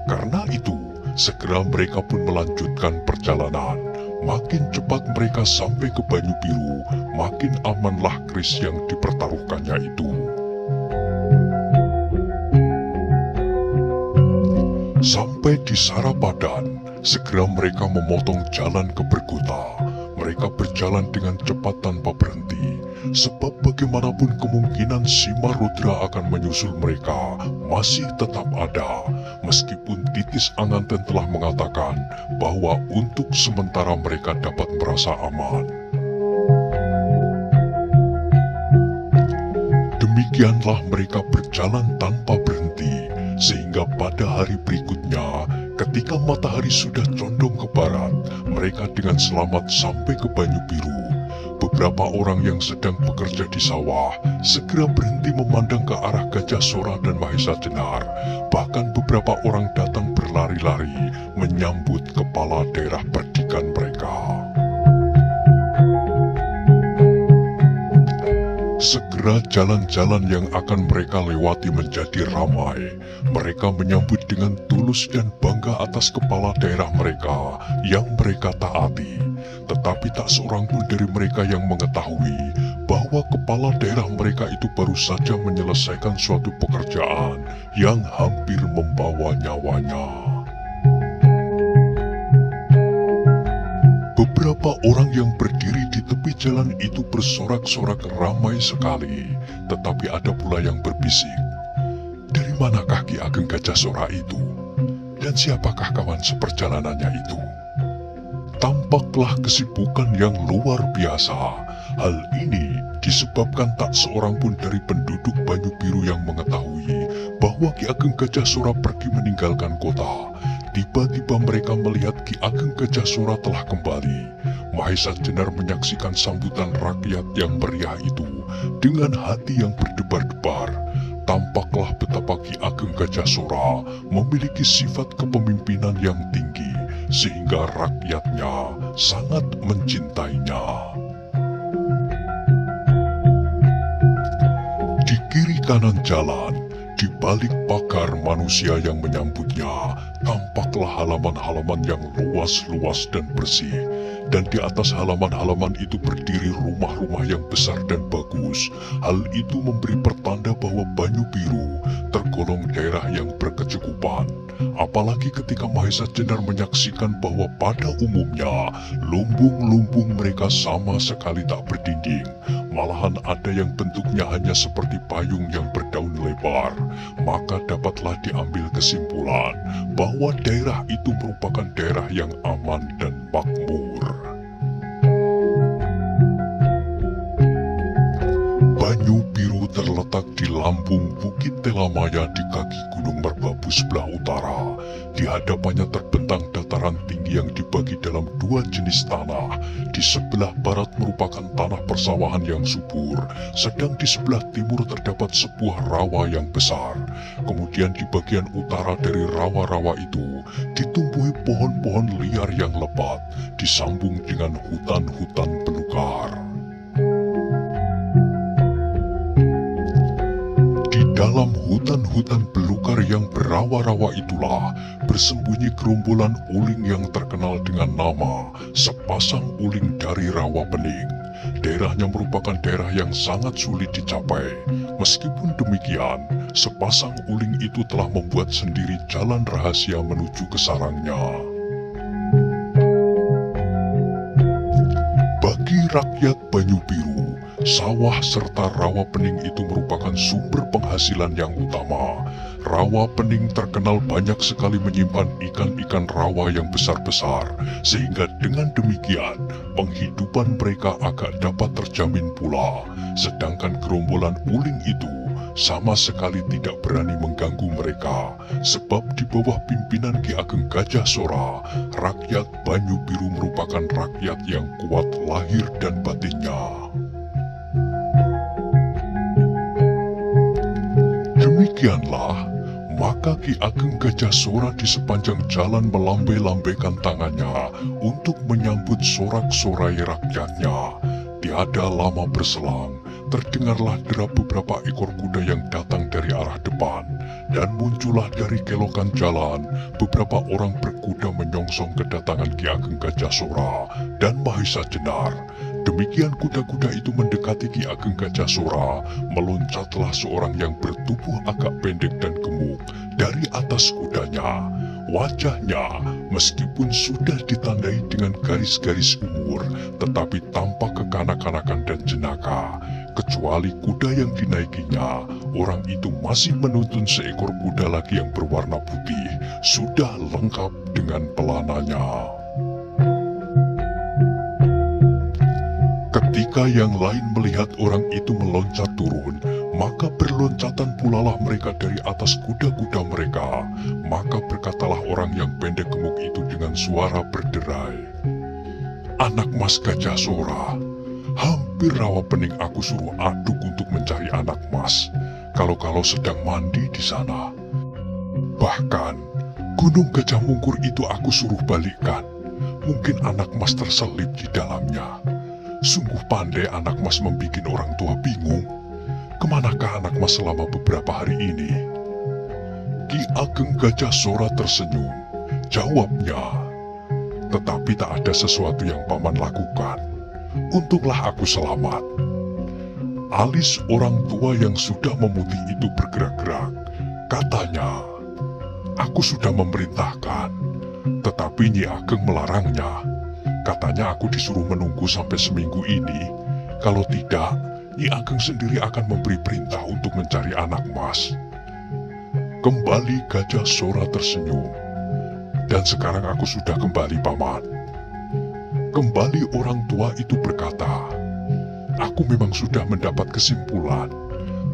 Karena itu, segera mereka pun melanjutkan perjalanan. Makin cepat mereka sampai ke Banyu Biru, makin amanlah keris yang dipertaruhkannya itu. Sampai di Sarapadan, segera mereka memotong jalan ke Bergota. Mereka berjalan dengan cepat tanpa berhenti, sebab bagaimanapun kemungkinan Simarudra akan menyusul mereka masih tetap ada, meskipun Titis Anganten telah mengatakan bahwa untuk sementara mereka dapat merasa aman. Demikianlah mereka berjalan tanpa berhenti, sehingga pada hari berikutnya, ketika matahari sudah condong ke barat, mereka dengan selamat sampai ke Banyu Biru. Beberapa orang yang sedang bekerja di sawah segera berhenti memandang ke arah Gajah Sora dan Mahesa Jenar. Bahkan beberapa orang datang berlari-lari menyambut kepala daerah perdikan mereka. Segera jalan-jalan yang akan mereka lewati menjadi ramai. Mereka menyambut dengan tulus dan bangga atas kepala daerah mereka yang mereka taati. Tetapi tak seorang pun dari mereka yang mengetahui bahwa kepala daerah mereka itu baru saja menyelesaikan suatu pekerjaan yang hampir membawa nyawanya. Beberapa orang yang berdiri di tepi jalan itu bersorak-sorak ramai sekali, tetapi ada pula yang berbisik, "Dari manakah Ki Ageng Gajah Sora itu? Dan siapakah kawan seperjalanannya itu?" Tampaklah kesibukan yang luar biasa. Hal ini disebabkan tak seorang pun dari penduduk Banyu Biru yang mengetahui bahwa Ki Ageng Gajah Sora pergi meninggalkan kota. Tiba-tiba mereka melihat Ki Ageng Gajah Sora telah kembali. Mahesa Jenar menyaksikan sambutan rakyat yang meriah itu dengan hati yang berdebar-debar. Tampaklah betapa Ki Ageng Gajah Sora memiliki sifat kepemimpinan yang tinggi, sehingga rakyatnya sangat mencintainya. Di kiri kanan jalan, di balik pagar manusia yang menyambutnya, tampaklah halaman-halaman yang luas-luas dan bersih. Dan di atas halaman-halaman itu berdiri rumah-rumah yang besar dan bagus. Hal itu memberi pertanda bahwa Banyu Biru tergolong daerah yang berkecukupan. Apalagi ketika Mahesa Jenar menyaksikan bahwa pada umumnya lumbung-lumbung mereka sama sekali tak berdinding. Malahan ada yang bentuknya hanya seperti payung yang berdaun lebar. Maka dapatlah diambil kesimpulan bahwa daerah itu merupakan daerah yang aman dan makmur. Banyu Biru terletak di lambung Bukit Telamaya di kaki Gunung Merbabu sebelah utara. Di hadapannya terbentang dataran tinggi yang dibagi dalam dua jenis tanah. Di sebelah barat merupakan tanah persawahan yang subur, sedang di sebelah timur terdapat sebuah rawa yang besar. Kemudian di bagian utara dari rawa-rawa itu ditumbuhi pohon-pohon liar yang lebat, disambung dengan hutan-hutan belukar. Dalam hutan-hutan belukar yang berawa-rawa itulah bersembunyi gerombolan uling yang terkenal dengan nama Sepasang Uling dari Rawa Pening. Daerahnya merupakan daerah yang sangat sulit dicapai. Meskipun demikian, sepasang uling itu telah membuat sendiri jalan rahasia menuju ke sarangnya. Bagi rakyat Banyu Biru, sawah serta rawa pening itu merupakan sumber penghasilan yang utama. Rawa pening terkenal banyak sekali menyimpan ikan-ikan rawa yang besar-besar, sehingga dengan demikian penghidupan mereka agak dapat terjamin pula. Sedangkan gerombolan uling itu sama sekali tidak berani mengganggu mereka, sebab di bawah pimpinan Ki Ageng Gajah Sora, rakyat Banyu Biru merupakan rakyat yang kuat lahir dan batinnya. Demikianlah, maka Ki Ageng Gajah Sora di sepanjang jalan melambai-lambaikan tangannya untuk menyambut sorak-sorai rakyatnya. Tiada lama berselang, terdengarlah derap beberapa ekor kuda yang datang dari arah depan, dan muncullah dari kelokan jalan beberapa orang berkuda menyongsong kedatangan Ki Ageng Gajah Sora dan Mahesa Jenar. Demikian kuda-kuda itu mendekati Ki Ageng Gajah Sora, meloncatlah seorang yang bertubuh agak pendek dan gemuk dari atas kudanya. Wajahnya meskipun sudah ditandai dengan garis-garis umur, tetapi tampak kekanak-kanakan dan jenaka. Kecuali kuda yang dinaikinya, orang itu masih menuntun seekor kuda lagi yang berwarna putih, sudah lengkap dengan pelananya. Ketika yang lain melihat orang itu meloncat turun, maka berloncatan pulalah mereka dari atas kuda-kuda mereka. Maka berkatalah orang yang pendek gemuk itu dengan suara berderai, "Anak Mas Gajah Sora, hampir Rawa Pening aku suruh aduk untuk mencari anak Mas, kalau-kalau sedang mandi di sana. Bahkan, Gunung Gajah Mungkur itu aku suruh balikkan, mungkin anak Mas terselip di dalamnya. Sungguh pandai anak Mas membuat orang tua bingung. Kemanakah anak Mas selama beberapa hari ini?" Ki Ageng Gajah Sora tersenyum. Jawabnya, "Tetapi tak ada sesuatu yang paman lakukan. Untunglah aku selamat." Alis orang tua yang sudah memutih itu bergerak-gerak. Katanya, "Aku sudah memerintahkan, tetapi Nyi Ageng melarangnya. Katanya aku disuruh menunggu sampai seminggu ini. Kalau tidak, Nyi Ageng sendiri akan memberi perintah untuk mencari anak Mas." Kembali Gajah Sora tersenyum. "Dan sekarang aku sudah kembali, Paman." Kembali orang tua itu berkata, "Aku memang sudah mendapat kesimpulan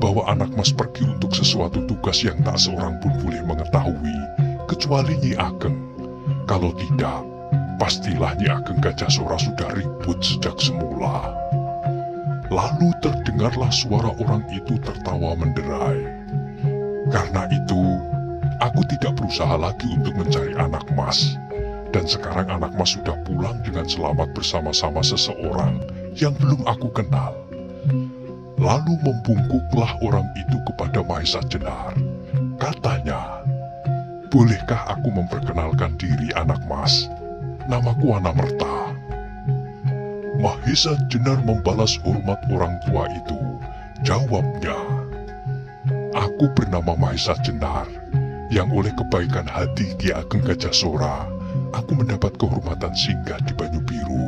bahwa anak Mas pergi untuk sesuatu tugas yang tak seorang pun boleh mengetahui, kecuali Nyi Ageng. Kalau tidak, pastilah Nyi Ageng Gajah Sora sudah ribut sejak semula." Lalu terdengarlah suara orang itu tertawa menderai. "Karena itu, aku tidak berusaha lagi untuk mencari anak Mas. Dan sekarang anak Mas sudah pulang dengan selamat bersama-sama seseorang yang belum aku kenal." Lalu membungkuklah orang itu kepada Mahesa Jenar. Katanya, "Bolehkah aku memperkenalkan diri anak Mas? Namaku Anamerta." Mahesa Jenar membalas hormat orang tua itu. Jawabnya, "Aku bernama Mahesa Jenar, yang oleh kebaikan hati Ki Ageng Gajah Sora, aku mendapat kehormatan singgah di Banyu Biru."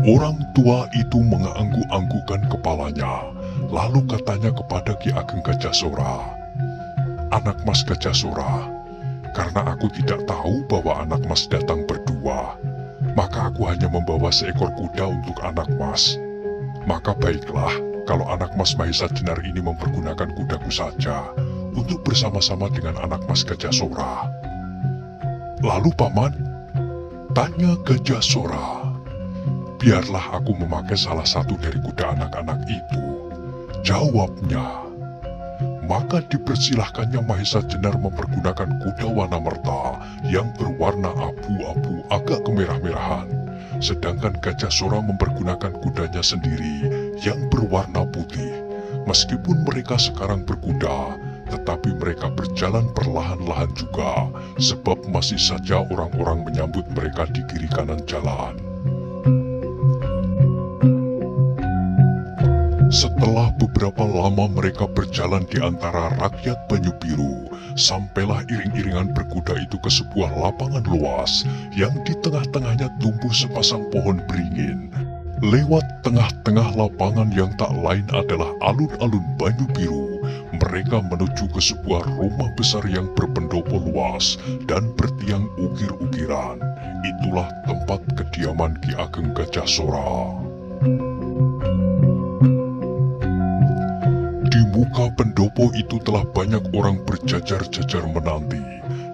Orang tua itu mengangguk-anggukkan kepalanya, lalu katanya kepada Ki Ageng Gajah Sora, "Anak Mas Gajah Sora, karena aku tidak tahu bahwa anak Mas datang berdua, maka aku hanya membawa seekor kuda untuk anak mas. Maka baiklah, kalau anak mas Mahesa Jenar ini mempergunakan kudaku saja untuk bersama-sama dengan anak mas Gajah Sora." "Lalu paman?" tanya Gajah Sora. "Biarlah aku memakai salah satu dari kuda anak-anak itu," jawabnya. Maka dipersilahkannya Mahesa Jenar mempergunakan kuda warna merta yang berwarna abu-abu agak kemerah-merahan. Sedangkan Gajah Sora mempergunakan kudanya sendiri yang berwarna putih. Meskipun mereka sekarang berkuda, tetapi mereka berjalan perlahan-lahan juga, sebab masih saja orang-orang menyambut mereka di kiri kanan jalan. Setelah beberapa lama mereka berjalan di antara rakyat Banyu Biru, sampailah iring-iringan berkuda itu ke sebuah lapangan luas yang di tengah-tengahnya tumbuh sepasang pohon beringin. Lewat tengah-tengah lapangan yang tak lain adalah alun-alun Banyu Biru, mereka menuju ke sebuah rumah besar yang berpendopo luas dan bertiang ukir-ukiran. Itulah tempat kediaman Ki Ageng Gajah Sora. Di muka pendopo itu telah banyak orang berjajar-jajar menanti.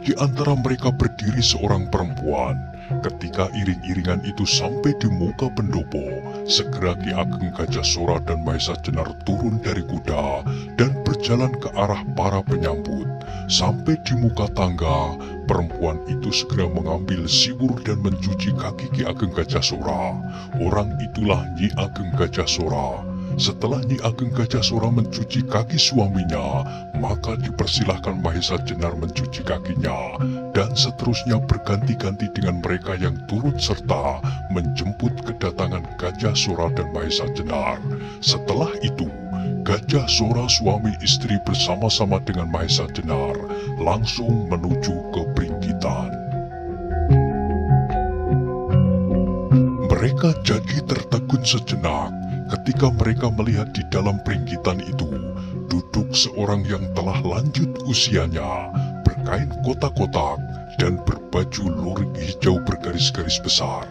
Di antara mereka berdiri seorang perempuan. Ketika iring-iringan itu sampai di muka pendopo, segera Ki Ageng Gajah Sora dan Mahesa Jenar turun dari kuda dan berjalan ke arah para penyambut. Sampai di muka tangga, perempuan itu segera mengambil siwur dan mencuci kaki Ki Ageng Gajah Sora. Orang itulah Nyi Ageng Gajah Sora. Setelah Nyi Ageng Gajah Sora mencuci kaki suaminya, maka dipersilahkan Mahesa Jenar mencuci kakinya, dan seterusnya berganti-ganti dengan mereka yang turut serta menjemput kedatangan Gajah Sora dan Mahesa Jenar. Setelah itu, Gajah Sora suami istri bersama-sama dengan Mahesa Jenar langsung menuju ke Pringgitan. Mereka jadi tertegun sejenak ketika mereka melihat di dalam Pringgitan itu duduk seorang yang telah lanjut usianya, berkain kotak-kotak dan berbaju lurik hijau bergaris-garis besar.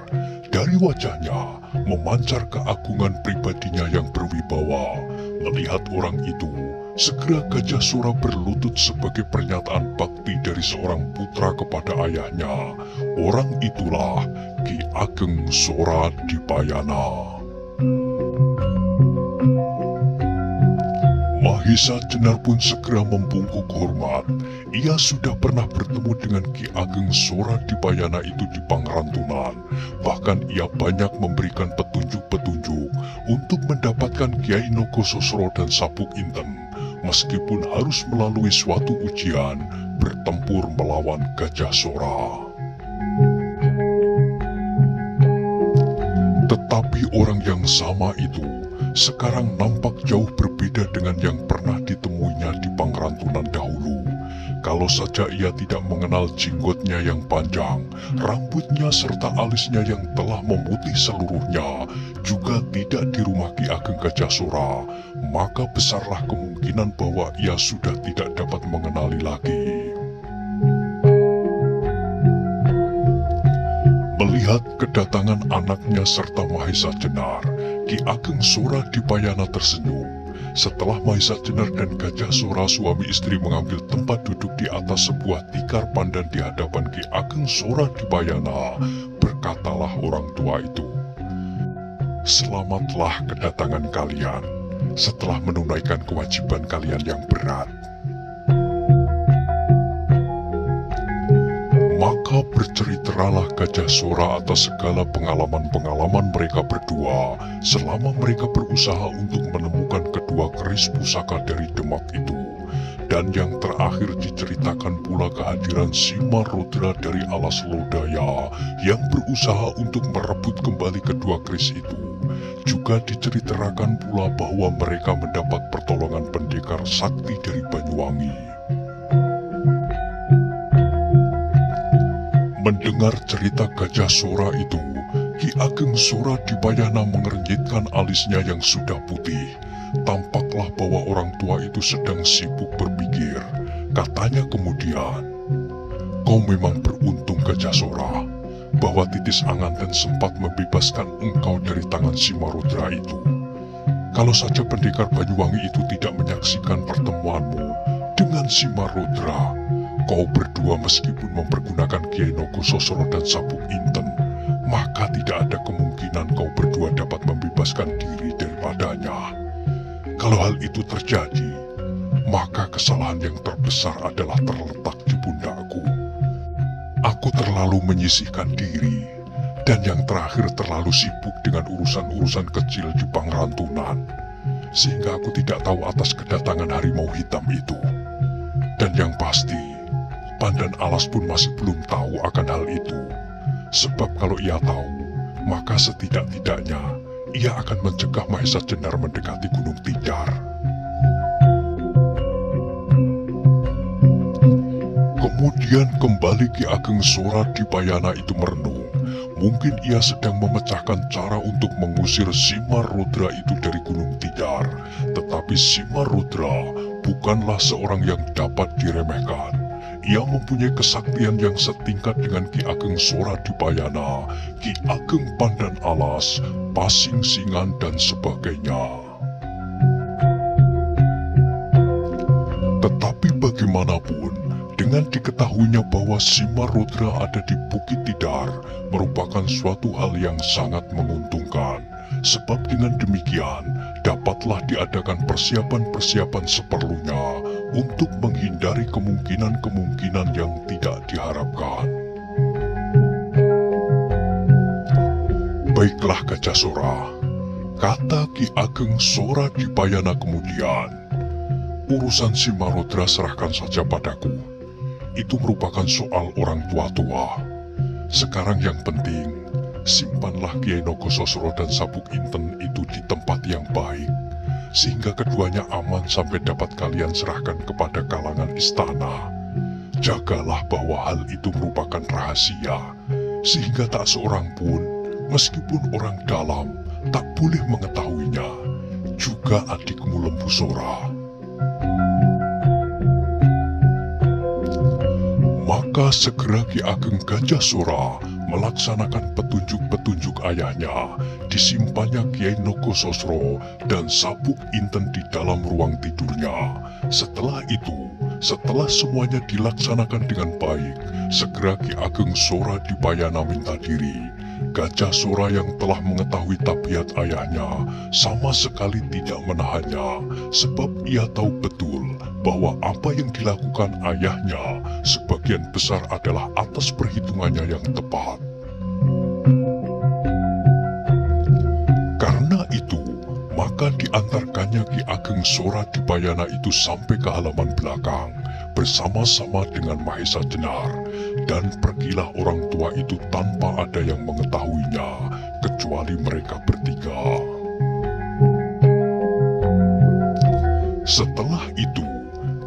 Dari wajahnya memancar keagungan pribadinya yang berwibawa. Melihat orang itu, segera Gajah Sora berlutut sebagai pernyataan bakti dari seorang putra kepada ayahnya. Orang itulah Ki Ageng Sora Dipayana. Mahesa Jenar pun segera membungkuk hormat. Ia sudah pernah bertemu dengan Ki Ageng Sora Dipayana itu di Pangrantunan. Bahkan ia banyak memberikan petunjuk-petunjuk untuk mendapatkan Kiai Nogososro dan Sabuk Inten. Meskipun harus melalui suatu ujian, bertempur melawan Gajah Sora. Tetapi orang yang sama itu sekarang nampak jauh berbeda dengan yang pernah ditemuinya di Pangrantunan dahulu. Kalau saja ia tidak mengenal jenggotnya yang panjang, rambutnya serta alisnya yang telah memutih seluruhnya, juga tidak di rumah Ki Ageng Gajah Sora, maka besarlah kemungkinan bahwa ia sudah tidak dapat mengenali lagi. Melihat kedatangan anaknya serta Mahesa Jenar, Ki Ageng Sora Dipayana tersenyum. Setelah Mahesa Jenar dan Gajah Sora suami istri mengambil tempat duduk di atas sebuah tikar pandan di hadapan Ki Ageng Sora Dipayana, berkatalah orang tua itu, "Selamatlah kedatangan kalian setelah menunaikan kewajiban kalian yang berat." Maka berceritalah Gajah Sora atas segala pengalaman-pengalaman mereka berdua selama mereka berusaha untuk menemukan kedua keris pusaka dari Demak itu. Dan yang terakhir diceritakan pula kehadiran Simarudra dari Alas Lodaya yang berusaha untuk merebut kembali kedua keris itu. Juga diceritakan pula bahwa mereka mendapat pertolongan pendekar sakti dari Banyuwangi. Mendengar cerita Gajah Sora itu, Ki Ageng Sora Dipayana mengernyitkan alisnya yang sudah putih. Tampaklah bahwa orang tua itu sedang sibuk berpikir. Katanya kemudian, "Kau memang beruntung Gajah Sora. bahwa Titis Anganten sempat membebaskan engkau dari tangan si Marodra itu. Kalau saja pendekar Banyuwangi itu tidak menyaksikan pertemuanmu dengan si Marodra, kau berdua meskipun mempergunakan Kiai Nogososro dan Sabuk Inten, maka tidak ada kemungkinan kau berdua dapat membebaskan diri daripadanya. Kalau hal itu terjadi, maka kesalahan yang terbesar adalah terletak di pundakku. Aku terlalu menyisihkan diri, dan yang terakhir terlalu sibuk dengan urusan-urusan kecil di Pangrantunan, sehingga aku tidak tahu atas kedatangan harimau hitam itu. Dan yang pasti, Pandan Alas pun masih belum tahu akan hal itu. Sebab kalau ia tahu, maka setidak-tidaknya ia akan mencegah Mahesa Jenar mendekati Gunung Tidar. Kemudian kembali Ki Ageng Sora Dipayana itu merenung. Mungkin ia sedang memecahkan cara untuk mengusir si Marodra itu dari Gunung Tidar. Tetapi si Marodra bukanlah seorang yang dapat diremehkan. Ia mempunyai kesaktian yang setingkat dengan Ki Ageng Sora Dipayana, Ki Ageng Pandan Alas, Pasing Singan, dan sebagainya. Tetapi bagaimanapun, dengan diketahuinya bahwa si Marodra ada di Bukit Tidar merupakan suatu hal yang sangat menguntungkan. Sebab dengan demikian, dapatlah diadakan persiapan-persiapan seperlunya untuk menghindari kemungkinan-kemungkinan yang tidak diharapkan. Baiklah Gajah Sora, kata Ki Ageng Sora Dipayana kemudian. Urusan si Marodra serahkan saja padaku. Itu merupakan soal orang tua-tua. Sekarang yang penting, simpanlah Kiai Nogososro dan Sabuk Inten itu di tempat yang baik, sehingga keduanya aman sampai dapat kalian serahkan kepada kalangan istana. Jagalah bahwa hal itu merupakan rahasia, sehingga tak seorang pun, meskipun orang dalam, tak boleh mengetahuinya. Juga adikmu Lembu Sora. Maka segera Ki Ageng Gajah Sora melaksanakan petunjuk-petunjuk ayahnya. Disimpannya Kiai Nogososro dan Sabuk Inten di dalam ruang tidurnya. Setelah itu, setelah semuanya dilaksanakan dengan baik, segera Ki Ageng Sora Dipayana minta diri. Gajah Sora yang telah mengetahui tabiat ayahnya sama sekali tidak menahannya, sebab ia tahu betul bahwa apa yang dilakukan ayahnya sebagian besar adalah atas perhitungannya yang tepat. Karena itu, maka diantarkannya Ki Ageng Sora Dipayana itu sampai ke halaman belakang bersama-sama dengan Mahesa Jenar, dan pergilah orang tua itu tanpa ada yang mengetahuinya kecuali mereka bertiga. Setelah itu,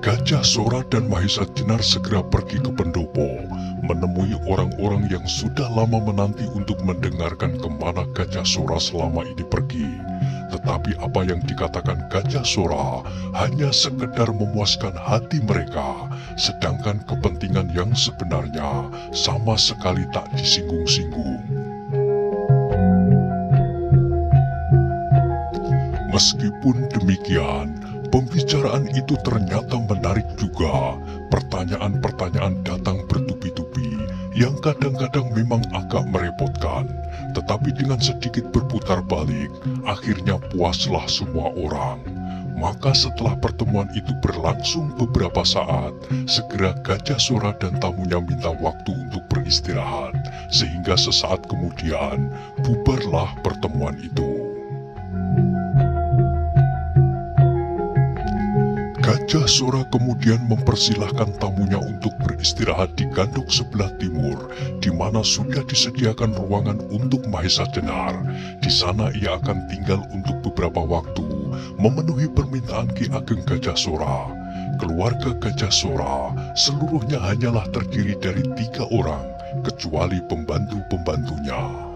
Gajah Sora dan Mahesa Jenar segera pergi ke pendopo, menemui orang-orang yang sudah lama menanti untuk mendengarkan kemana Gajah Sora selama ini pergi. Tetapi apa yang dikatakan Gajah Sora hanya sekedar memuaskan hati mereka, sedangkan kepentingan yang sebenarnya sama sekali tak disinggung-singgung. Meskipun demikian, pembicaraan itu ternyata menarik juga. Pertanyaan-pertanyaan datang bertubi-tubi yang kadang-kadang memang agak merepotkan. Tetapi dengan sedikit berputar balik, akhirnya puaslah semua orang. Maka setelah pertemuan itu berlangsung beberapa saat, segera Gajah Sora dan tamunya minta waktu untuk beristirahat. Sehingga sesaat kemudian, bubarlah pertemuan itu. Gajah Sora kemudian mempersilahkan tamunya untuk beristirahat di gandok sebelah timur, di mana sudah disediakan ruangan untuk Mahesa Jenar. Di sana ia akan tinggal untuk beberapa waktu, memenuhi permintaan Ki Ageng Gajah Sora. Keluarga Gajah Sora seluruhnya hanyalah terdiri dari 3 orang, kecuali pembantu-pembantunya.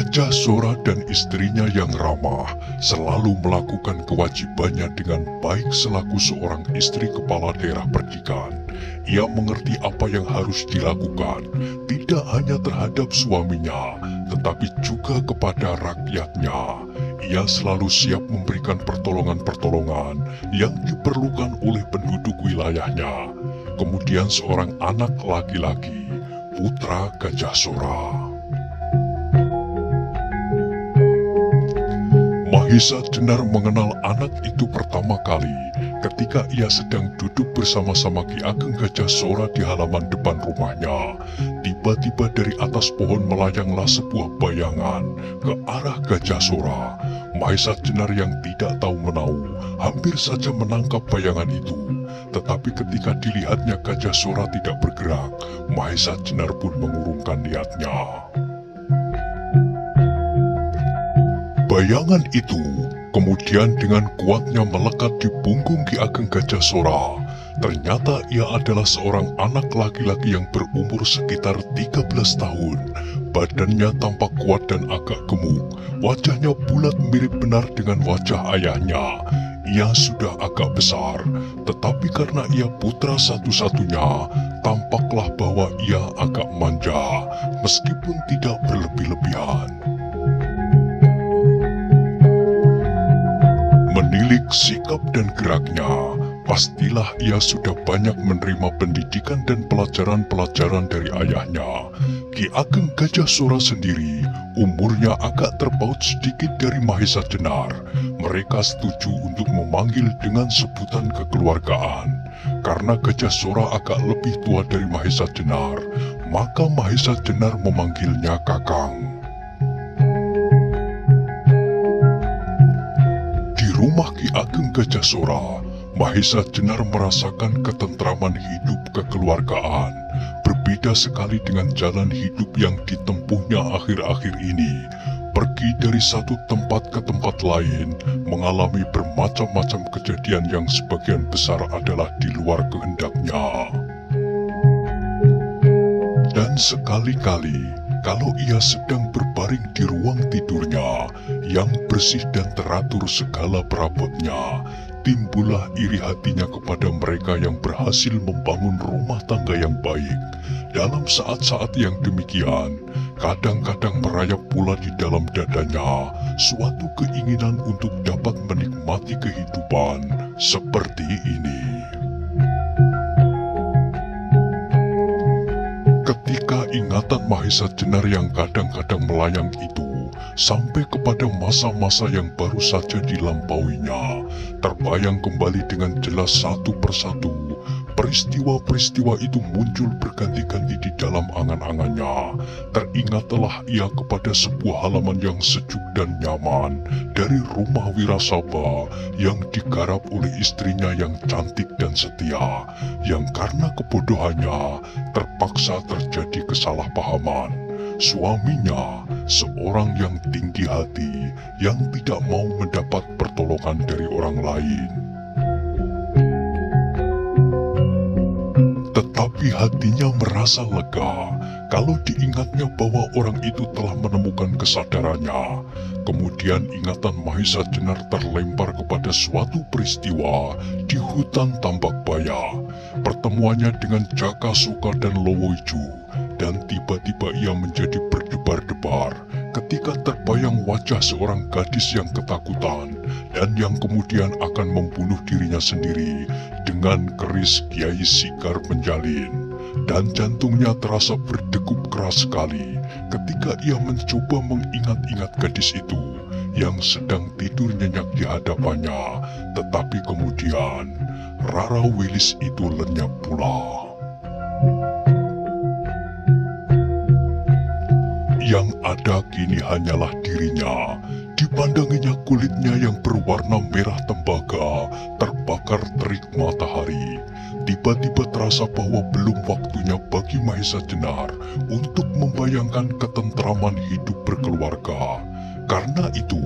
Gajah Sora dan istrinya yang ramah selalu melakukan kewajibannya dengan baik selaku seorang istri kepala daerah perdikan. Ia mengerti apa yang harus dilakukan, tidak hanya terhadap suaminya, tetapi juga kepada rakyatnya. Ia selalu siap memberikan pertolongan-pertolongan yang diperlukan oleh penduduk wilayahnya. Kemudian seorang anak laki-laki, putra Gajah Sora. Mahisa Jenar mengenal anak itu pertama kali ketika ia sedang duduk bersama-sama Ki Ageng Gajah Sora di halaman depan rumahnya. Tiba-tiba dari atas pohon melayanglah sebuah bayangan ke arah Gajah Sora. Mahisa Jenar yang tidak tahu menau hampir saja menangkap bayangan itu. Tetapi ketika dilihatnya Gajah Sora tidak bergerak, Mahisa Jenar pun mengurungkan niatnya. Bayangan itu kemudian dengan kuatnya melekat di punggung Ki Ageng Gajah Sora. Ternyata ia adalah seorang anak laki-laki yang berumur sekitar 13 tahun. Badannya tampak kuat dan agak gemuk. Wajahnya bulat mirip benar dengan wajah ayahnya. Ia sudah agak besar, tetapi karena ia putra satu-satunya, tampaklah bahwa ia agak manja, meskipun tidak berlebih-lebihan. Menilik sikap dan geraknya, pastilah ia sudah banyak menerima pendidikan dan pelajaran-pelajaran dari ayahnya. Ki Ageng Gajah Sora sendiri umurnya agak terpaut sedikit dari Mahisa Jenar. Mereka setuju untuk memanggil dengan sebutan kekeluargaan. Karena Gajah Sora agak lebih tua dari Mahisa Jenar, maka Mahisa Jenar memanggilnya Kakang. Rumah Ki Ageng Gajah Sora, Mahisa Jenar merasakan ketentraman hidup kekeluargaan. Berbeda sekali dengan jalan hidup yang ditempuhnya akhir-akhir ini. Pergi dari satu tempat ke tempat lain, mengalami bermacam-macam kejadian yang sebagian besar adalah di luar kehendaknya. Dan sekali-kali, kalau ia sedang berbaring di ruang tidurnya yang bersih dan teratur segala perabotnya, timbullah iri hatinya kepada mereka yang berhasil membangun rumah tangga yang baik. Dalam saat-saat yang demikian, kadang-kadang merayap pula di dalam dadanya suatu keinginan untuk dapat menikmati kehidupan seperti ini. Ketika ingatan Mahisa Jenar yang kadang-kadang melayang itu sampai kepada masa-masa yang baru saja dilampauinya, terbayang kembali dengan jelas satu persatu. Peristiwa-peristiwa itu muncul berganti-ganti di dalam angan-angannya. Teringatlah ia kepada sebuah halaman yang sejuk dan nyaman dari rumah Wirasaba yang digarap oleh istrinya yang cantik dan setia, yang karena kebodohannya terpaksa terjadi kesalahpahaman. Suaminya, seorang yang tinggi hati, yang tidak mau mendapat pertolongan dari orang lain. Tetapi hatinya merasa lega kalau diingatnya bahwa orang itu telah menemukan kesadarannya. Kemudian ingatan Mahisa Jenar terlempar kepada suatu peristiwa di hutan Tambak Baya. Pertemuannya dengan Jaka Soka dan Lowoiju, dan tiba-tiba ia menjadi berdebar-debar ketika terbayang wajah seorang gadis yang ketakutan dan yang kemudian akan membunuh dirinya sendiri dengan keris Kiai Sikar Menjalin. Dan jantungnya terasa berdegup keras sekali ketika ia mencoba mengingat-ingat gadis itu yang sedang tidur nyenyak di hadapannya. Tetapi kemudian Rara Wilis itu lenyap pula. Yang ada kini hanyalah dirinya. Dipandanginya kulitnya yang berwarna merah tembaga terbakar terik matahari. Tiba-tiba terasa bahwa belum waktunya bagi Mahisa Jenar untuk membayangkan ketentraman hidup berkeluarga. Karena itu,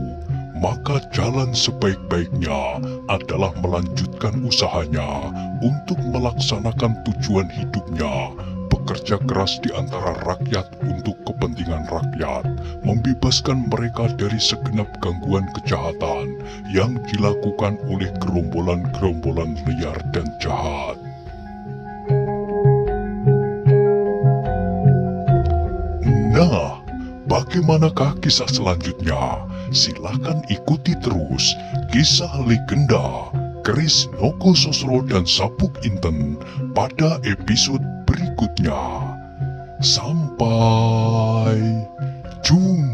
maka jalan sebaik-baiknya adalah melanjutkan usahanya untuk melaksanakan tujuan hidupnya, bekerja bekerja keras di antara rakyat untuk kepentingan rakyat, membebaskan mereka dari segenap gangguan kejahatan yang dilakukan oleh gerombolan-gerombolan liar dan jahat. Nah, bagaimanakah kisah selanjutnya? Silahkan ikuti terus kisah legenda Keris Nogososro dan Sabuk Inten pada episode berikutnya. Sampai jumpa.